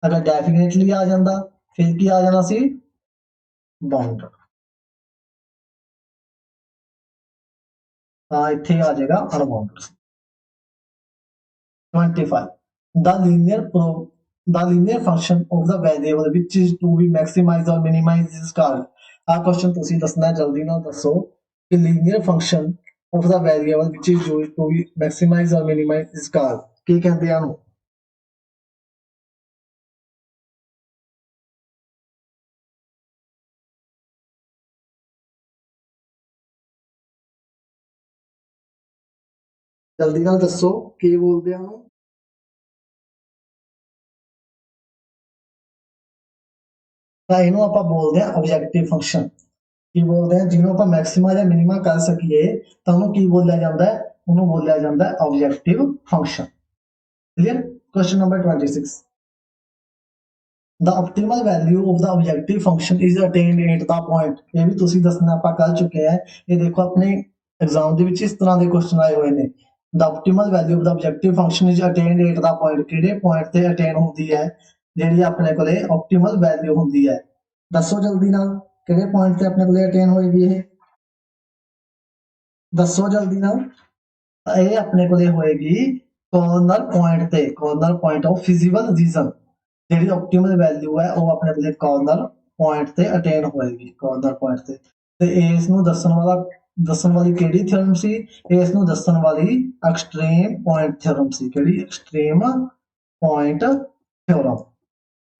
अगर डेफिनेटली आ जाता फिर की आ जाना सी? बाउंडेड। हाँ इत्थे आ जाएगा unbounded. 25. The linear function of the variable which is to be maximized or minimized is called, आ क्वेश्चन ਤੁਸੀਂ ਦੱਸਣਾ ਜਲਦੀ ਨਾਲ ਦੱਸੋ कि linear function of the variable which is used to be maximized or minimized is called, ਕੀ ਕਹਿੰਦੇ ਆ ਨੂੰ? ਜਲਦੀ ਨਾਲ ਦੱਸੋ ਕੀ ਬੋਲਦੇ ਆ ਉਹਨੂੰ? ਤਾਂ ਇਹਨੂੰ ਆਪਾਂ ਬੋਲਦੇ ਆ ਆਬਜੈਕਟਿਵ ਫੰਕਸ਼ਨ। ਕੀ ਬੋਲਦੇ ਆ ਜਿਹਨੂੰ ਆਪਾਂ ਮੈਕਸਿਮਾ ਜਾਂ ਮਿਨੀਮਾ ਕਰ ਸਕੀਏ ਤਾਂ ਉਹਨੂੰ ਕੀ ਬੋਲਿਆ ਜਾਂਦਾ ਹੈ? ਉਹਨੂੰ ਬੋਲਿਆ ਜਾਂਦਾ ਹੈ objective function. Clear? Question number 26. The optimal value of the objective function is attained at the point, ਇਹ ਵੀ ਤੁਸੀਂ ਦੱਸਣਾ ਆਪਾਂ ਕਰ ਚੁੱਕੇ ਆ। ਇਹ ਦੇਖੋ ਆਪਣੇ ਐਗਜ਼ਾਮ ਦੇ ਵਿੱਚ ਇਸ ਤਰ੍ਹਾਂ ਦੇ ਕੁਐਸਚਨ ਆਏ ਹੋਏ ਨੇ। The optimal value of the objective function is attained at the point, ਕਿਹੜੇ ਪੁਆਇੰਟ ਤੇ ਅਟੇਨ ਹੁੰਦੀ ਹੈ ਜਿਹੜੀ ਆਪਣੇ ਕੋਲੇ optimal value ਹੁੰਦੀ ਹੈ? ਦੱਸੋ ਜਲਦੀ ਨਾਲ ਕਿਹੜੇ ਪੁਆਇੰਟ ਤੇ ਆਪਣੇ ਕੋਲੇ ਅਟੇਨ ਹੋਏਗੀ ਇਹ? ਦੱਸੋ ਜਲਦੀ ਨਾਲ। ਇਹ ਆਪਣੇ ਕੋਲੇ ਹੋਏਗੀ ਕਾਰਨਰ ਪੁਆਇੰਟ ਤੇ, ਕਾਰਨਰ ਪੁਆਇੰਟ ਆਫ ਫਿਜ਼ੀਬਲ ਰੀਜ਼ਨ। ਜਿਹੜੀ ਆਪਟੀਮਲ ਵੈਲਿਊ ਹੈ ਉਹ ਆਪਣੇ ਕੋਲੇ ਕਾਰਨਰ ਪੁਆਇੰਟ ਤੇ ਅਟੇਨ ਹੋਏਗੀ, ਕਾਰਨਰ ਪੁਆਇੰਟ ਤੇ। ਤੇ ਇਸ ਨੂੰ ਦੱਸਣ ਵਾਲੀ ਕਿਹੜੀ ਥਿਓਰਮ ਸੀ? ਇਸ ਨੂੰ ਦੱਸਣ ਵਾਲੀ ਐਕਸਟ੍ਰੀਮ ਪੁਆਇੰਟ ਥਿਓਰਮ ਸੀ। ਕਿਹੜੀ? Extreme point theorem.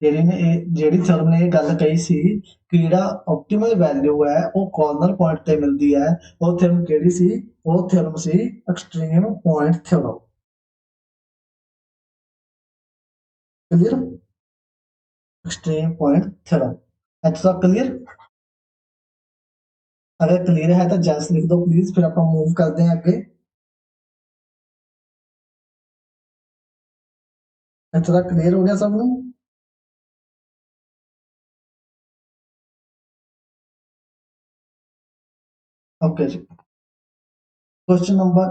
ਜਿਹੜੀ ਥਿਓਰਮ ਨੇ ਇਹ ਗੱਲ ਕਹੀ ਸੀ ਕਿ ਜਿਹੜਾ ਆਪਟੀਮਲ ਵੈਲਿਊ ਹੈ ਉਹ ਕਾਰਨਰ ਪੁਆਇੰਟ ਤੇ ਮਿਲਦੀ ਹੈ, ਉਹ ਥਿਓਰਮ ਕਿਹੜੀ ਸੀ? ਉਹ ਥਿਓਰਮ ਸੀ extreme point theorem. Clear? Extreme point theorem. अच्छा क्लियर? अगर क्लियर है तो जस्ट लिख दो प्लीज, फिर अपन मूव करते हैं आगे। अच्छा क्लियर हो गया सब लोग? ओके जी। Question number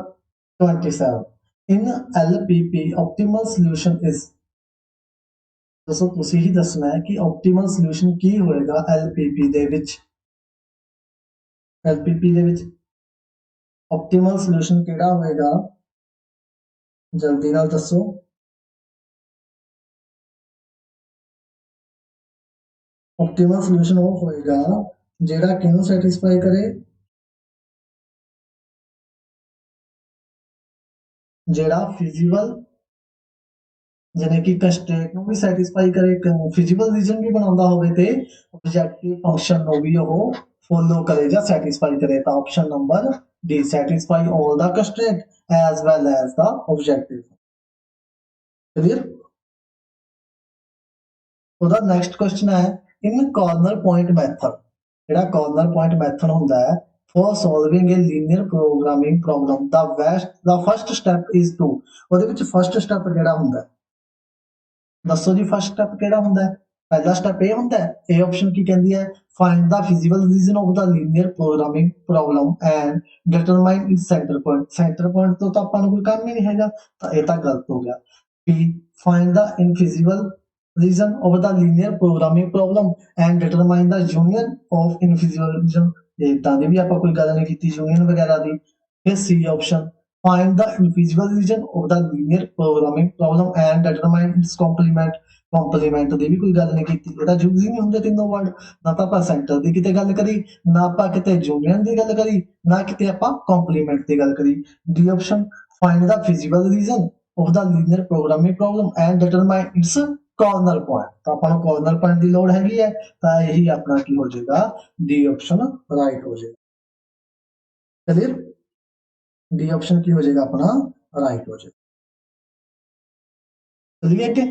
27. in LPP optimal solution is दोस्तों ਤੁਸੀਂ ही दसना है कि optimal solution की होएगा LPP ਦੇ ਵਿੱਚ LPP ਦੇ ਵਿੱਚ optimal solution ਕਿਹੜਾ ਹੋਏਗਾ ਜਲਦੀ ਨਾਲ ਦੱਸੋ optimal solution ਉਹ ਹੋਏਗਾ ਜਿਹੜਾ ਕਿਹਨੂੰ ਸੈਟੀਸਫਾਈ ਕਰੇ ਜਿਹੜਾ ਫਿਜ਼ੀਬਲ ਜਿਵੇਂ ਕਿ ਕੰਸਟ੍ਰੇਂਟ ਨੂੰ ਵੀ ਸੈਟੀਸਫਾਈ ਕਰੇ ਫਿਜ਼ੀਬਲ ਰੀਜ਼ਨ ਵੀ ਬਣਾਉਂਦਾ ਹੋਵੇ ਤੇ ਆਬਜੈਕਟਿਵ ਫੰਕਸ਼ਨ ਨੂੰ ਵੀ ਉਹ ਫੋਲੋ करे ਜਾਂ ਸੈਟੀਸਫਾਈ करे ਤਾਂ option number D satisfy all the constraint as well as the objective clear ਉਹਦਾ ਨੈਕਸਟ ਕੁਐਸਚਨ ਹੈ ਇਨ ਕਾਰਨਰ ਪੁਆਇੰਟ ਮੈਥਡ ਜਿਹੜਾ ਕਾਰਨਰ ਪੁਆਇੰਟ ਮੈਥਡ ਹੁੰਦਾ ਹੈ for solving a linear programming problem the first step is to ਉਹਦੇ ਵਿੱਚ first step ਕਿਹੜਾ ਹੁੰਦਾ ਹੈ ਦੱਸੋ ਜੀ ਫਸਟ ਸਟੈਪ ਕਿਹੜਾ ਹੁੰਦਾ ਹੈ ਪਹਿਲਾ ਸਟੈਪ ਇਹ ਹੁੰਦਾ ਹੈ ਇਹ ਆਪਸ਼ਨ ਕੀ ਕਹਿੰਦੀ ਹੈ find the feasible reason of the linear programming problem and determine its center point ਤੋਂ ਤਾਂ ਆਪਾਂ ਨੂੰ ਕੋਈ ਕੰਮ ਹੀ ਨਹੀਂ ਹੈਗਾ ਤਾਂ ਇਹ ਤਾਂ ਗਲਤ ਹੋ ਗਿਆ B find the infeasible reason of the linear programming problem and determine the union of infeasible reason ਇਦਾਂ ਦੀ ਵੀ ਆਪਾਂ ਕੋਈ ਗੱਲ ਨਹੀਂ ਕੀਤੀ ਯੂਨੀਅਨ ਵਗੈਰਾ ਦੀ ਫਿਰ C option find the infeasible region of the linear programming problem and determine its complement ਦੀ ਵੀ ਕੋਈ ਗੱਲ ਨਹੀਂ ਕੀਤੀ ਇਹਦਾ ਯੂਜ਼ ਹੀ ਨਹੀਂ ਹੁੰਦੇ ਤਿੰਨੋਂ ਵਰਡ ਨਾ ਤਾਂ ਆਪਾਂ ਸੈਂਟਰ ਦੀ ਕਿਤੇ ਗੱਲ ਕਰੀ ਨਾ ਆਪਾਂ ਕਿਤੇ ਯੂਨੀਅਨ ਦੀ ਗੱਲ ਕਰੀ ਨਾ ਕਿਤੇ ਆਪਾਂ ਕੰਪਲੀਮੈਂਟ ਦੀ ਗੱਲ ਕਰੀ D option find the feasible region of the linear programming problem and determine its corner point ਤਾਂ ਆਪਾਂ ਨੂੰ corner point ਦੀ ਲੋੜ ਹੈਗੀ ਹੈ ਤਾਂ ਇਹੀ ਆਪਣਾ ਕੀ ਹੋ ਜਾਏਗਾ ਡੀ ਆਪਸ਼ਨ ਰਾਈਟ ਹੋ ਜਾਏਗਾ ਕਲੀਅਰ डी ऑप्शन की हो जाएगा अपना राइट हो जाएगा चलिए आगे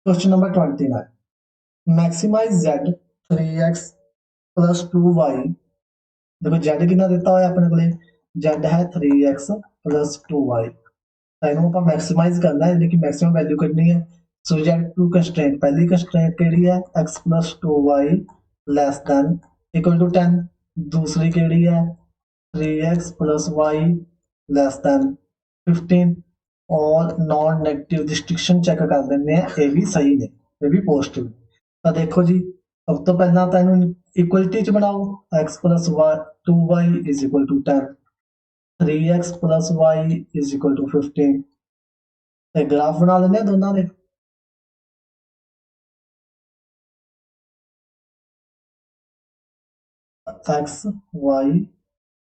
question number 29 maximize z 3x plus 2y देखो z कितना देता है अपने को z है 3x प्लस 2y टाइम को मैक्सिमाइज करना है यानी कि मैक्सिमम वैल्यू करनी है सब्जेक्ट टू कंस्ट्रेंट पहली कंस्ट्रेंट केड़ी है x plus 2y less than equal to 10 दूसरी केड़ी है 3x plus y less than 15 और नॉन नेगेटिव डिस्ट्रिक्शन चेक कर लेने हैं ये भी सही ने ये भी पॉजिटिव तो देखो जी सब तो पहला तो इन्होंने इक्वलिटी च बनाओ x plus y 2y is equal to 10 3x plus y is equal to 15 ਤੇ ग्राफ बना लेने दोनों ने x y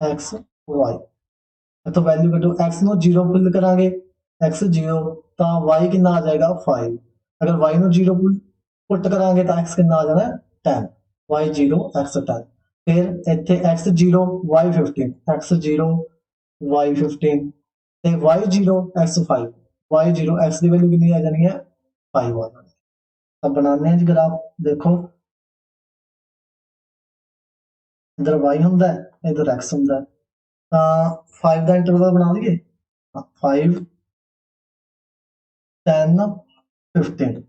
x y तो वैल्यू कटो x नो 0 पुल करांगे x 0 तो y कितना आ जाएगा 5 अगर y नो 0 पुट करांगे तो x कितना आ जाना 10 y 0 x 10 फिर इत्थे x 0 y 15 x 0 y 15 ते y 0 x 5 y 0 x की वैल्यू कितनी आ जानी है 5 आ जानी अब बनाने हैं जी ग्राफ देखो इधर y हुंदा है इधर x हुंदा है 5 का इंटरवल बना दिए 5 10 15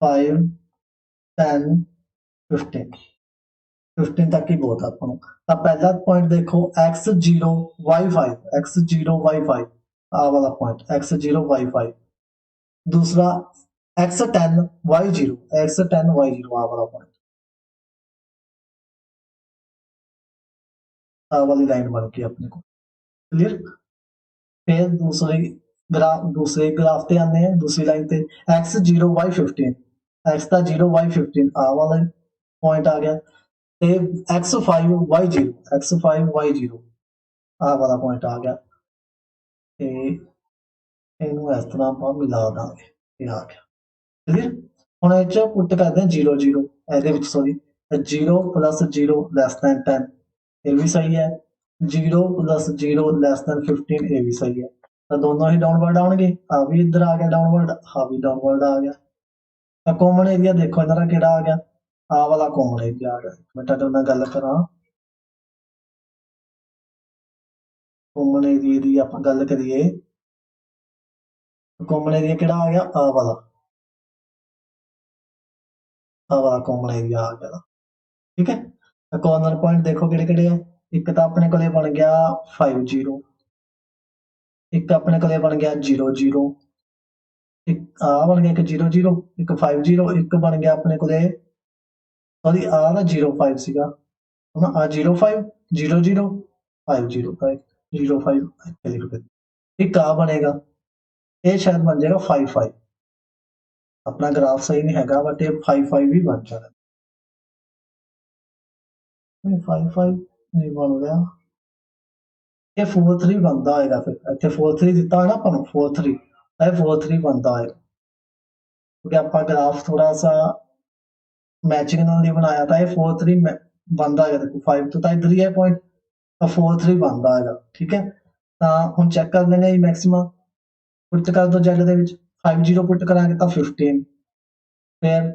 5 10 15 15 तक ही बहुत है अपन अब पहला पॉइंट देखो x0 y5 x0 y5 आ वाला पॉइंट x0 y5 दूसरा x10 y0 x10 y0 आ वाला पॉइंट आ वाली लाइन बन गई अपने को क्लियर फिर दूसरे ग्राफ ते आने हैं दूसरी लाइन ते x0 y15 x का 0 y15 आ वाला पॉइंट आ गया ते x5 y0 x5 y0 आ वाला पॉइंट आ गया ते इनू इस तरह ਆਪਾਂ ਮਿਲਾ ਦਾਂਗੇ ਇਹ ਆ ਗਿਆ ਕਲੀਅਰ ਹੁਣ ਇਹ ਚ ਪੁੱਟ ਕਰਦੇ ਹਾਂ 0 0 ਇਹਦੇ ਵਿੱਚ ਸੌਰੀ 0 plus 0 less than 10 ये भी सही है 0 plus 0 less than 15 ये भी सही है तो दोनों ही डाउनवर्ड आउणगे आ भी इधर आ गया डाउनवर्ड आ भी डाउनवर्ड आ गया तो कॉमन एरिया देखो इधर केड़ा आ गया आ वाला कॉमन एरिया आ गया मैं तुहाडे नाल गल करा कॉमन एरिया दी आपां गल करिए कॉमन एरिया केड़ा आ गया आ वाला कॉमन एरिया आ गया ठीक है तो कॉर्नर पॉइंट देखो केड़े केड़े है एक तो अपने को बन गया 5 0 एक अपने कोले बन गया 0 0, एक आ बन गया एक 0 0, एक 5 0, एक बन गया अपने कोले सॉरी आ ना 0 5 सीगा है ना, आ 0 5 0 0 5 0 5 0 5 ਇੱਥੇ ਲਿਖ ਦੇ। एक आ बनेगा ये शायद बन जाएगा 5 5, अपना ग्राफ सही नहीं हैगा बट ये 5 5 भी बन जाएगा। नहीं 5 5 नहीं बन गया, ये 4 3 बनता होएगा, फिर ਇੱਥੇ 4 3 ਦਿੱਤਾ है ना अपन 4 3, ਇਹ 4 3 बनता है क्योंकि ਆਪਾਂ ग्राफ थोड़ा सा मैचिंग ਨਾਲ नहीं बनाया था, ये 4 3 बनता है, देखो 5 तो इधर ही है पॉइंट, तो 4 3 बनता है, ठीक है। ਤਾਂ ਹੁਣ ਚੈੱਕ ਕਰ ਲੈਂਗੇ ਜੀ ਮੈਕਸਿਮਮ ਪੁੱਟ ਕਰ ਦੋ ਜੈਡ ਦੇ ਵਿੱਚ 5 0 ਪੁੱਟ ਕਰਾਂਗੇ ਤਾਂ 15, ਫਿਰ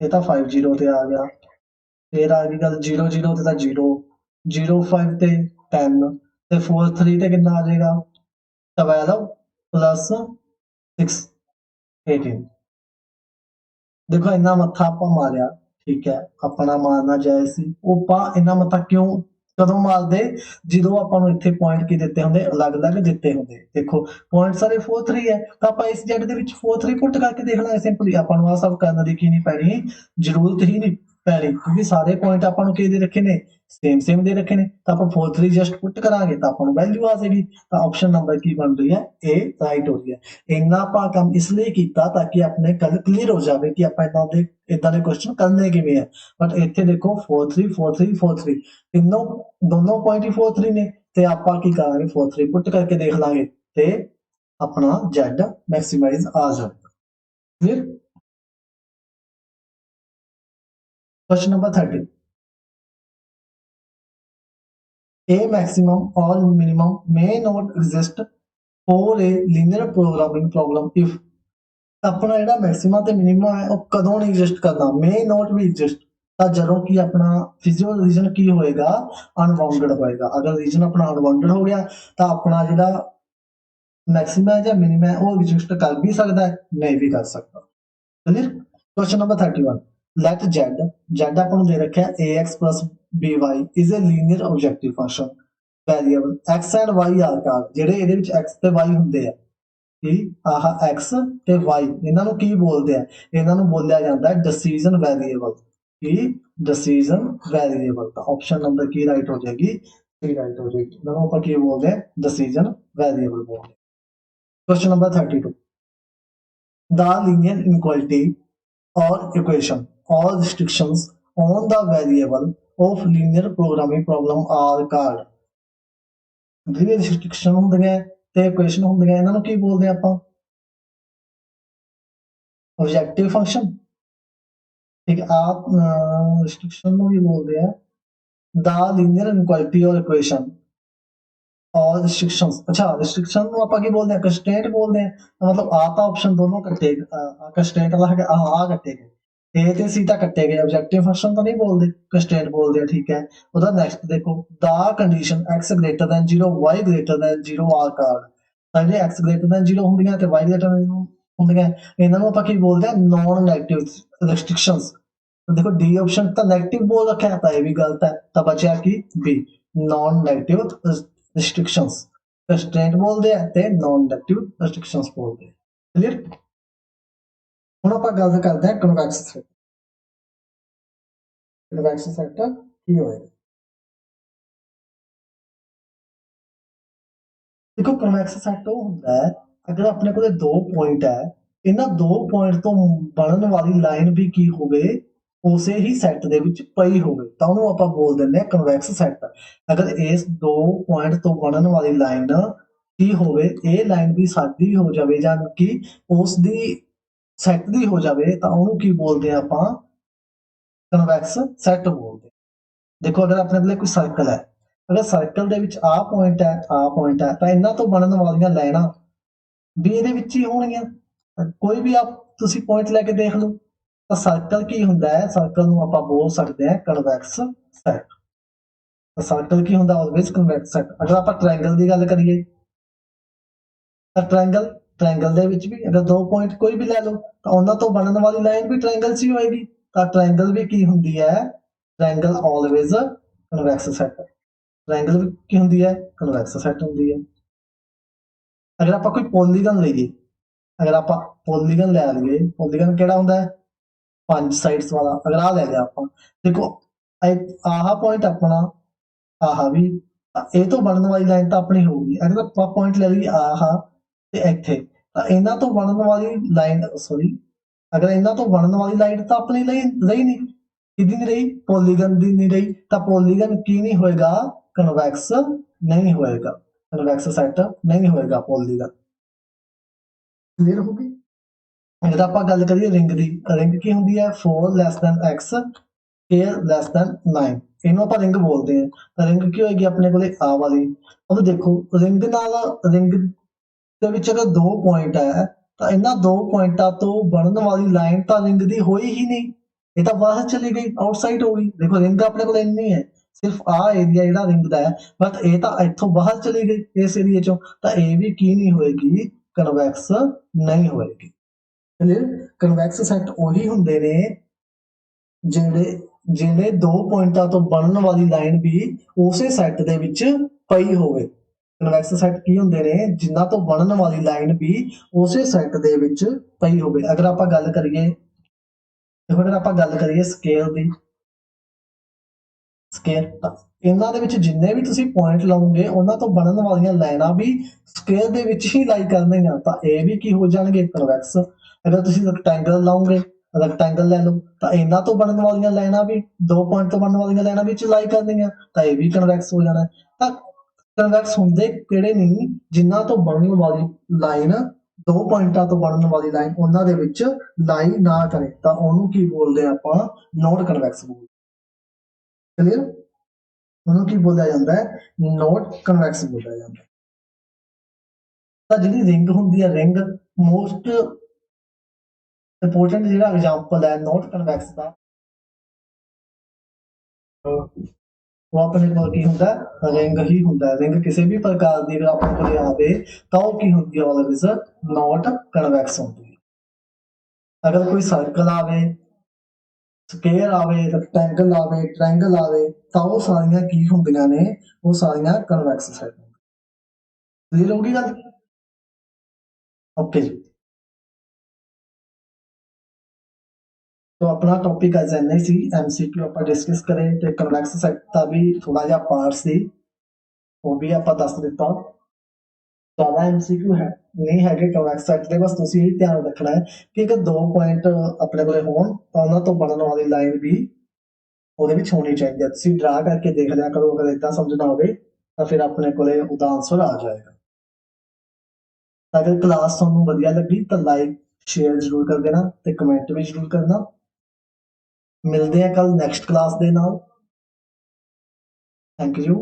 ਇਹ ਤਾਂ 5 0 ਤੇ ਆ ਗਿਆ, ਫਿਰ ਆ ਗਈ ਗੱਲ 0 0 ਤੇ ਤਾਂ 0 0 5 ਤੇ 10 ਤੇ 4 3 ਤੇ ਕਿੰਨਾ ਆ ਜਾਏਗਾ 12 प्लस 6 18। ਦੇਖੋ ਇੰਨਾ ਮੱਥਾ ਆਪਾਂ ਮਾਰਿਆ, ਠੀਕ ਹੈ, ਆਪਣਾ ਮਾਰਨਾ ਜਾਇਜ਼ ਸੀ, ਉਹ ਆਪਾਂ ਇੰਨਾ ਮੱਥਾ ਕਿਉਂ ਕਦੋਂ ਮਾਰਦੇ ਜਦੋਂ ਆਪਾਂ ਨੂੰ ਇੱਥੇ ਪੁਆਇੰਟ ਕੀ ਦਿੱਤੇ ਹੁੰਦੇ ਅਲੱਗ-ਅਲੱਗ ਦਿੱਤੇ ਹੁੰਦੇ। ਦੇਖੋ ਪੁਆਇੰਟ ਸਾਰੇ 4 3 ਹੈ ਤਾਂ ਆਪਾਂ ਇਸ ਜੈਡ ਦੇ ਵਿੱਚ 4 3 ਪੁੱਟ ਕਰਕੇ ਦੇਖ ਲਾਂਗੇ, ਸਿੰਪਲੀ ਆਪਾਂ ਨੂੰ ਆ ਸਭ ਕਰਨ ਦੀ ਕੀ ਨਹੀਂ ਪੈਣੀ, ਜ਼ਰੂਰਤ ਹੀ ਨਹੀਂ ਪੈਣੀ, ਕਿਉਂਕਿ ਸਾਰੇ ਪੁਆਇੰਟ ਆਪਾਂ ਨੂੰ ਕੀ ਦੇ ਰੱਖੇ ਨੇ सेम दे रखे ने, तो आप 4 3 जस्ट पुट करांगे तो आपको वैल्यू आ जाएगी, तो ऑप्शन नंबर की बन रही है ए राइट हो रही है। इन्ना ਆਪਾਂ ਕੰਮ इसलिए ਕੀਤਾ ताकि अपने कल क्लियर हो जाए कि ਆਪਾਂ इदां दे क्वेश्चन करने किवें है। बट ਇੱਥੇ देखो 4 3 4 3 4 3 तीनों दोनों पॉइंट ही 4 3 ने, ਤੇ ਆਪਾਂ ਕੀ ਕਰਾਂਗੇ 4 3 ਪੁੱਟ ਕਰਕੇ ਦੇਖ ਲਾਂਗੇ ਤੇ अपना z मैक्सिमाइज आ जाएगा। Clear. Question number 30, a maximum or minimum may not exist for a linear programming problem if अपना ਜਿਹੜਾ मैक्सिमम ਤੇ minimum ਹੈ ਉਹ ਕਦੋਂ ਨਹੀਂ exist ਕਰਨਾ, may not भी exist ਤਾਂ ਜਦੋਂ ਕਿ ਆਪਣਾ physical ਰੀਜਨ ਕੀ ਹੋਏਗਾ ਅਨਬਾਉਂਡਡ ਹੋਏਗਾ। ਅਗਰ ਰੀਜਨ ਆਪਣਾ ਅਨਬਾਉਂਡਡ ਹੋ ਗਿਆ ਤਾਂ ਆਪਣਾ ਜਿਹੜਾ मैक्सिमम है ਜਾਂ minimum ਹੈ ਉਹ exist ਕਰ ਵੀ ਸਕਦਾ ਹੈ ਨਹੀਂ ਵੀ ਕਰ ਸਕਦਾ। Clear. Question number 31, let z ਆਪਾਂ ਨੂੰ ਦੇ ਰੱਖਿਆ ax plus by is a linear objective function variable x and y are ਜਿਹੜੇ ਇਹਦੇ ਵਿੱਚ x ਤੇ y ਹੁੰਦੇ ਆ, ਕੀ ਆਹ x ਤੇ y ਇਹਨਾਂ ਨੂੰ ਕੀ ਬੋਲਦੇ ਆ, ਇਹਨਾਂ ਨੂੰ ਬੋਲਿਆ ਜਾਂਦਾ ਹੈ ਡਿਸੀਜਨ ਵੇਰੀਏਬਲ, ਕੀ ਡਿਸੀਜਨ ਵੇਰੀਏਬਲ। ਤਾਂ ਆਪਸ਼ਨ ਨੰਬਰ ਕੀ ਰਾਈਟ ਹੋ ਜਾਏਗੀ, ਕੀ ਰਾਈਟ ਹੋ ਜਾਏਗੀ, ਇਹਨਾਂ ਨੂੰ ਆਪਾਂ ਕੀ ਬੋਲਦੇ ਆ ਡਿਸੀਜਨ ਵੇਰੀਏਬਲ ਬੋਲਦੇ। Question number 32, the linear inequality or equation or restrictions on the variable of linear programming problem are called, ਜਿਹੜੀ restriction ਹੁੰਦੀਆਂ ਤੇ equation ਹੁੰਦੀਆਂ ਇਹਨਾਂ ਨੂੰ ਕੀ ਬੋਲਦੇ ਆਪਾਂ ऑब्जेक्टिव फंक्शन, ठीक है। आप restriction ਨੂੰ ਵੀ ਬੋਲਦੇ ਆ the linear inequality or equation और restrictions। अच्छा restriction ਨੂੰ ਆਪਾਂ ਕੀ ਬੋਲਦੇ ਆ constraint ਬੋਲਦੇ ਆ, मतलब ਆ ਤਾਂ ਆਪਸ਼ਨ ਦੋਨੋਂ ਕੱਟੇ constraint ਵਾਲਾ ਹੈਗਾ ਆ ਕੱਟੇ ਗਏ, ए ਤੇ c ਤਾਂ ਕੱਟੇ ਗਏ, ऑब्जेक्टिव फंक्शन ਤਾਂ ਨਹੀਂ ਬੋਲਦੇ constraint ਬੋਲਦੇ ਆ, ठीक है। ਉਹਦਾ नेक्स्ट देखो the condition x greater than 0 y greater than 0 are called, ਤਾਂ ਜਿਹੜੇ x greater than 0 ਹੁੰਦੀਆਂ ਤੇ y greater than 0 ਹੁੰਦੀਆਂ ਇਹਨਾਂ ਨੂੰ ਆਪਾਂ ਕੀ ਬੋਲਦੇ ਆ ਨॉन नेगेटिव restrictions। देखो डी ऑप्शन तो नेगेटिव बोल रखा है, तो ये भी गलत है, तो बचा की B non negative restrictions, constraint बोलते हैं ते नॉन नेगेटिव रिस्ट्रिक्शंस बोलते हैं। क्लियर। ਹੁਣ ਆਪਾਂ ਗੱਲ ਕਰਦੇ ਹਾਂ ਕਨਵੈਕਸ ਸੈਟ। ਕਨਵੈਕਸ ਸੈਟ ਕੀ ਹੋਏਗਾ, ਦੇਖੋ ਕਨਵੈਕਸ ਸੈਟ ਉਹ ਹੁੰਦਾ ਹੈ ਅਗਰ ਆਪਣੇ ਕੋਲੇ ਦੋ ਪੁਆਇੰਟ ਹੈ, ਇਹਨਾਂ ਦੋ ਪੁਆਇੰਟ ਤੋਂ ਬਣਨ ਵਾਲੀ ਲਾਈਨ ਵੀ ਕੀ ਹੋਵੇ ਉਸੇ ਹੀ ਸੈੱਟ ਦੇ ਵਿੱਚ ਪਈ ਹੋਵੇ ਤਾਂ ਉਹਨੂੰ ਆਪਾਂ ਬੋਲ ਦਿੰਦੇ ਆ ਕਨਵੈਕਸ ਸੈੱਟ। ਅਗਰ ਇਸ ਦੋ ਪੁਆਇੰਟ ਤੋਂ ਬਣਨ ਵਾਲੀ ਲਾਈਨ ਕੀ ਹੋਵੇ, ਇਹ ਲਾਈਨ ਵੀ ਸਾਡੀ ਹੋ ਜਾਵੇ ਜਾਂ ਕਿ ਉਸ ਦੀ ਸੈੱਟ ਦੀ ਹੋ ਜਾਵੇ ਤਾਂ ਉਹਨੂੰ ਕੀ ਬੋਲਦੇ ਆ ਆਪਾਂ ਕਨਵੈਕਸ ਸੈੱਟ ਬੋਲਦੇ। ਦੇਖੋ ਅਗਰ ਆਪਣੇ ਕੋਲੇ ਕੋਈ ਸਰਕਲ ਹੈ, ਅਗਰ ਸਰਕਲ ਦੇ ਵਿੱਚ ਆ ਪੁਆਇੰਟ ਹੈ ਤਾਂ ਇਹਨਾਂ ਤੋਂ ਬਣਨ ਵਾਲੀਆਂ ਲਾਈਨਾਂ ਵੀ ਇਹਦੇ ਵਿੱਚ ਹੀ ਹੋਣਗੀਆਂ। ਕੋਈ ਵੀ ਆਪ ਤੁਸੀਂ ਪੁਆਇੰਟ ਲੈ ਕੇ ਦੇਖ ਲਓ ਤਾਂ ਸਰਕਲ ਕੀ ਹੁੰਦਾ ਹੈ, ਸਰਕਲ ਨੂੰ ਆਪਾਂ ਬੋਲ ਸਕਦੇ ਹਾਂ ਕਨਵੈਕਸ ਸੈਟ। ਤਾਂ ਸਰਕਲ ਕੀ ਹੁੰਦਾ ਆਲਵੇਜ਼ ਕਨਵੈਕਸ ਸੈਟ। ਅਗਰ ਆਪਾਂ ਟ੍ਰਾਇੰਗਲ ਦੀ ਗੱਲ ਕਰੀਏ ਤਾਂ ਟ੍ਰਾਇੰਗਲ ਦੇ ਵਿੱਚ ਵੀ ਅਗਰ ਦੋ ਪੁਆਇੰਟ ਕੋਈ ਵੀ ਲੈ ਲਓ ਤਾਂ ਉਹਨਾਂ ਤੋਂ ਬਣਨ ਵਾਲੀ ਲਾਈਨ ਵੀ ਟ੍ਰਾਇੰਗਲ 'ਚ ਹੀ ਹੋਏਗੀ, ਤਾਂ ਟ੍ਰਾਇੰਗਲ ਵੀ ਕੀ ਹੁੰਦੀ ਹੈ, triangle always convex set, triangle की होंगी है कन्वेक्स सेट होंगी है। ਅਗਰ ਆਪਾਂ ਕੋਈ ਪੋਲੀਗਨ ਲਈਏ, ਅਗਰ ਆਪਾਂ ਪੋਲੀਗਨ ਲੈ ਲਈਏ, ਪੋਲੀਗਨ ਕਿਹੜਾ ਹੁੰਦਾ ਹੈ 5 ਸਾਈਡਸ ਵਾਲਾ। ਅਗਰ ਆ ਲੈ ਲਿਆ ਆਪਾਂ, ਦੇਖੋ ਆਹ ਪੁਆਇੰਟ ਆਪਣਾ, ਆਹ ਵੀ, ਇਹ ਤੋਂ ਬਣਨ ਵਾਲੀ ਲਾਈਨ ਤਾਂ ਆਪਣੀ ਹੋਊਗੀ। ਅਗਰ ਆਪਾਂ ਪੁਆਇੰਟ ਲੈ ਲਈਏ ਆਹ ਤੇ ਇੱਥੇ, ਤਾਂ ਇਹਨਾਂ ਤੋਂ ਬਣਨ ਵਾਲੀ ਲਾਈਨ, ਸੌਰੀ, ਅਗਰ ਇਹਨਾਂ ਤੋਂ ਬਣਨ ਵਾਲੀ ਲਾਈਨ ਤਾਂ ਆਪਣੀ ਲਈ ਨਹੀਂ, ਕਿਹਦੀ ਨਹੀਂ ਰਹੀ, ਪੋਲੀਗਨ ਦੀ ਨਹੀਂ ਰਹੀ, ਤਾਂ ਪੋਲੀਗਨ ਕੀ ਨਹੀਂ ਹੋਏਗਾ, ਕਨਵੈਕਸ ਨਹੀਂ ਹੋਏਗਾ, ਕਨਵੈਕਸ ਸੈਟ ਨਹੀਂ ਹੋਏਗਾ ਪੋਲੀਗਨ। ਕਲੀਅਰ ਹੋ ਗਈ। ਅਗਰ ਆਪਾਂ ਗੱਲ ਕਰੀਏ ਰਿੰਗ ਦੀ, ਰਿੰਗ ਕੀ ਹੁੰਦੀ ਹੈ 4 less than x square less than 9, ਇਹਨੂੰ ਆਪਾਂ ਰਿੰਗ ਬੋਲਦੇ ਹਾਂ। ਤਾਂ ਰਿੰਗ ਕੀ ਹੋਏਗੀ ਆਪਣੇ ਕੋਲੇ ਆ ਵਾਲੀ। ਉਹ ਦੇਖੋ ਰਿੰਗ ਨਾਲ, ਰਿੰਗ ਦੇ ਵਿੱਚ ਅਗਰ 2 ਪੁਆਇੰਟ ਹੈ, ਤਾਂ ਇਹਨਾਂ 2 ਪੁਆਇੰਟਾਂ ਤੋਂ ਬਣਨ ਵਾਲੀ ਲਾਈਨ ਤਾਂ ਰਿੰਗ ਦੀ ਹੋਈ ਹੀ ਨਹੀਂ, ਇਹ ਤਾਂ ਬਾਹਰ ਚਲੀ ਗਈ, ਆਊਟਸਾਈਡ ਹੋ ਗਈ। ਦੇਖੋ ਰਿੰਗ ਆਪਣੇ ਕੋਲ ਇੰਨੀ ਹੈ, ਸਿਰਫ ਆਹ ਏਰੀਆ ਜਿਹੜਾ ਰਿੰਗ ਦਾ ਹੈ, ਬਟ ਇਹ ਤਾਂ ਇੱਥੋਂ ਬਾਹਰ ਚਲੀ ਗਈ ਇਸ ਏਰੀਏ ਚੋਂ, ਤਾਂ ਇਹ ਵੀ ਕੀ ਨਹੀਂ ਹੋਏਗੀ, ਕਨਵੈਕਸ ਨਹੀਂ ਹੋਏਗੀ। ਕਨਵੈਕਸ ਸੈਟ ਉਹੀ ਹੁੰਦੇ ਨੇ ਜਿਹੜੇ 2 ਪੁਆਇੰਟਾਂ ਤੋਂ ਬਣਨ ਵਾਲੀ ਲਾਈਨ ਵੀ ਉਸੇ ਸੈੱਟ ਦੇ ਵਿੱਚ ਪਈ ਹੋਵੇ। ਕਨਵੈਕਸ ਸੈਟ ਕੀ ਹੁੰਦੇ ਨੇ, ਜਿਨ੍ਹਾਂ ਤੋਂ ਬਣਨ ਵਾਲੀ ਲਾਈਨ ਵੀ ਉਸੇ ਸੈੱਟ ਦੇ ਵਿੱਚ ਪਈ ਹੋਵੇ। ਅਗਰ ਆਪਾਂ ਗੱਲ ਕਰੀਏ, ਦੇਖੋ ਅਗਰ ਆਪਾਂ ਗੱਲ ਕਰੀਏ ਸਕੇਲ ਦੀ, ਸਕੇਲ, ਇਹਨਾਂ ਦੇ ਵਿੱਚ ਜਿੰਨੇ ਵੀ ਤੁਸੀਂ ਪੁਆਇੰਟ ਲਾਓਗੇ ਉਹਨਾਂ ਤੋਂ ਬਣਨ ਵਾਲੀਆਂ ਲਾਈਨਾਂ ਵੀ ਸਕੇਲ ਦੇ ਵਿੱਚ ਹੀ ਲਾਈ ਕਰਨੀਆਂ, ਤਾਂ ਇਹ ਵੀ ਕੀ ਹੋ ਜਾਣਗੇ, ਕਨਵੈਕਸ। ਅਗਰ ਤੁਸੀਂ ਰੈਕਟੈਂਗਲ ਲਾਓਗੇ, ਰੈਕਟੈਂਗਲ ਲੈ ਲਓ, ਤਾਂ ਇਹਨਾਂ ਤੋਂ ਬਣਨ ਵਾਲੀਆਂ ਲਾਈਨਾਂ ਵੀ 2 ਪੁਆਇੰਟ ਤੋਂ ਬਣਨ ਵਾਲੀਆਂ ਲਾਈਨਾਂ ਵਿੱਚ ਲਾਈ ਕਰਨੀਆਂ, ਤਾਂ ਇਹ ਵੀ ਕਨਵੈਕਸ ਹੋ ਜਾਣਾ। ਤਾਂ ਕਨਵੈਕਸ ਹੁੰਦੇ ਕਿਹੜੇ ਨਹੀਂ, ਜਿਨ੍ਹਾਂ ਤੋਂ ਬਣਨ ਵਾਲੀ ਲਾਈਨ 2 ਪੁਆਇੰਟਾਂ ਤੋਂ ਬਣਨ ਵਾਲੀ ਲਾਈਨ ਉਹਨਾਂ ਦੇ ਵਿੱਚ ਲਾਈ ਨਾ ਕਰੇ, ਤਾਂ ਉਹਨੂੰ ਕੀ ਬੋਲਦੇ ਆਪਾਂ, ਨੋਟ ਕਨਵੈਕਸ ਬੋਲਦੇ। ਕਲੀਅਰ। ਉਹਨੂੰ ਕੀ ਬੋਲਿਆ ਜਾਂਦਾ ਹੈ, ਨੋਟ ਕਨਵੈਕਸ ਬੋਲਿਆ ਜਾਂਦਾ ਹੈ। ਤਾਂ ਜਿਹੜੀ ਰਿੰਗ ਹੁੰਦੀ ਹੈ, ਰਿੰਗ ਮੋਸਟ ਇੰਪੋਰਟੈਂਟ ਜਿਹੜਾ ਐਗਜ਼ਾਮਪਲ ਹੈ ਨੋਟ ਕਨਵੈਕਸ ਦਾ, ਉਹ ਆਪਣੇ ਕੋਲ ਕੀ ਹੁੰਦਾ, ਰਿੰਗ ਹੀ ਹੁੰਦਾ। ਰਿੰਗ ਕਿਸੇ ਵੀ ਪ੍ਰਕਾਰ ਦੀ ਅਗਰ ਆਪਣੇ ਕੋਲ ਆਵੇ ਤਾਂ ਉਹ ਕੀ ਹੁੰਦੀ ਹੈ, ਆਲਵੇਜ਼ ਨੋਟ ਕਨਵੈਕਸ ਹੁੰਦੀ ਹੈ। ਅਗਰ ਕੋਈ ਸਰਕਲ ਆਵੇ, ਸਕੇਅਰ ਆਵੇ, ਰੈਕਟੈਂਗਲ ਆਵੇ, ਟ੍ਰਾਇੰਗਲ ਆਵੇ, ਤਾਂ ਉਹ ਸਾਰੀਆਂ ਕੀ ਹੁੰਦੀਆਂ ਨੇ, ਉਹ ਸਾਰੀਆਂ ਕਨਵੈਕਸ ਸੈਟ। ਕਲੀਅਰ ਹੋ ਗਈ ਗੱਲ। ਓਕੇ ਜੀ। तो अपना टॉपिक आज ਇੰਨਾ ਹੀ ਸੀ। MCQ ਆਪਾਂ ਡਿਸਕਸ ਕਰੇ ਤੇ ਕਨਵੈਕਸ ਸੈਟ ਦਾ ਵੀ ਥੋੜਾ ਜਿਹਾ ਪਾਰਟ ਸੀ, ਉਹ ਵੀ ਆਪਾਂ ਦੱਸ ਦਿੱਤਾ। ਜ਼ਿਆਦਾ MCQ ਹੈ ਨਹੀਂ ਹੈਗੇ ਕਨਵੈਕਸ ਸੈਟ ਦੇ, ਬਸ ਤੁਸੀਂ ਇਹ ਧਿਆਨ ਰੱਖਣਾ ਹੈ ਕਿ ਅਗਰ 2 ਪੁਆਇੰਟ ਆਪਣੇ ਕੋਲੇ ਹੋਣ ਤਾਂ ਉਹਨਾਂ ਤੋਂ ਬਣਨ ਵਾਲੀ ਲਾਈਨ ਵੀ ਉਹਦੇ ਵਿੱਚ ਹੋਣੀ ਚਾਹੀਦੀ ਹੈ। ਤੁਸੀਂ ਡਰਾ ਕਰਕੇ ਦੇਖ ਲਿਆ ਕਰੋ, ਅਗਰ ਏਦਾਂ ਸਮਝਣਾ ਹੋਵੇ ਤਾਂ ਫਿਰ ਆਪਣੇ ਕੋਲੇ ਉਹਦਾ ਆਨਸਰ ਆ ਜਾਏਗਾ। ਅਗਰ ਕਲਾਸ ਤੁਹਾਨੂੰ ਵਧੀਆ ਲੱਗੀ ਤਾਂ ਲਾਈਕ ਸ਼ੇਅਰ ਜ਼ਰੂਰ ਕਰ ਦੇਣਾ ਤੇ ਕਮੈਂਟ ਵੀ ਜ਼ਰੂਰ ਕਰਨਾ। ਮਿਲਦੇ हैं कल नेक्स्ट क्लास दे नाल। Thank you.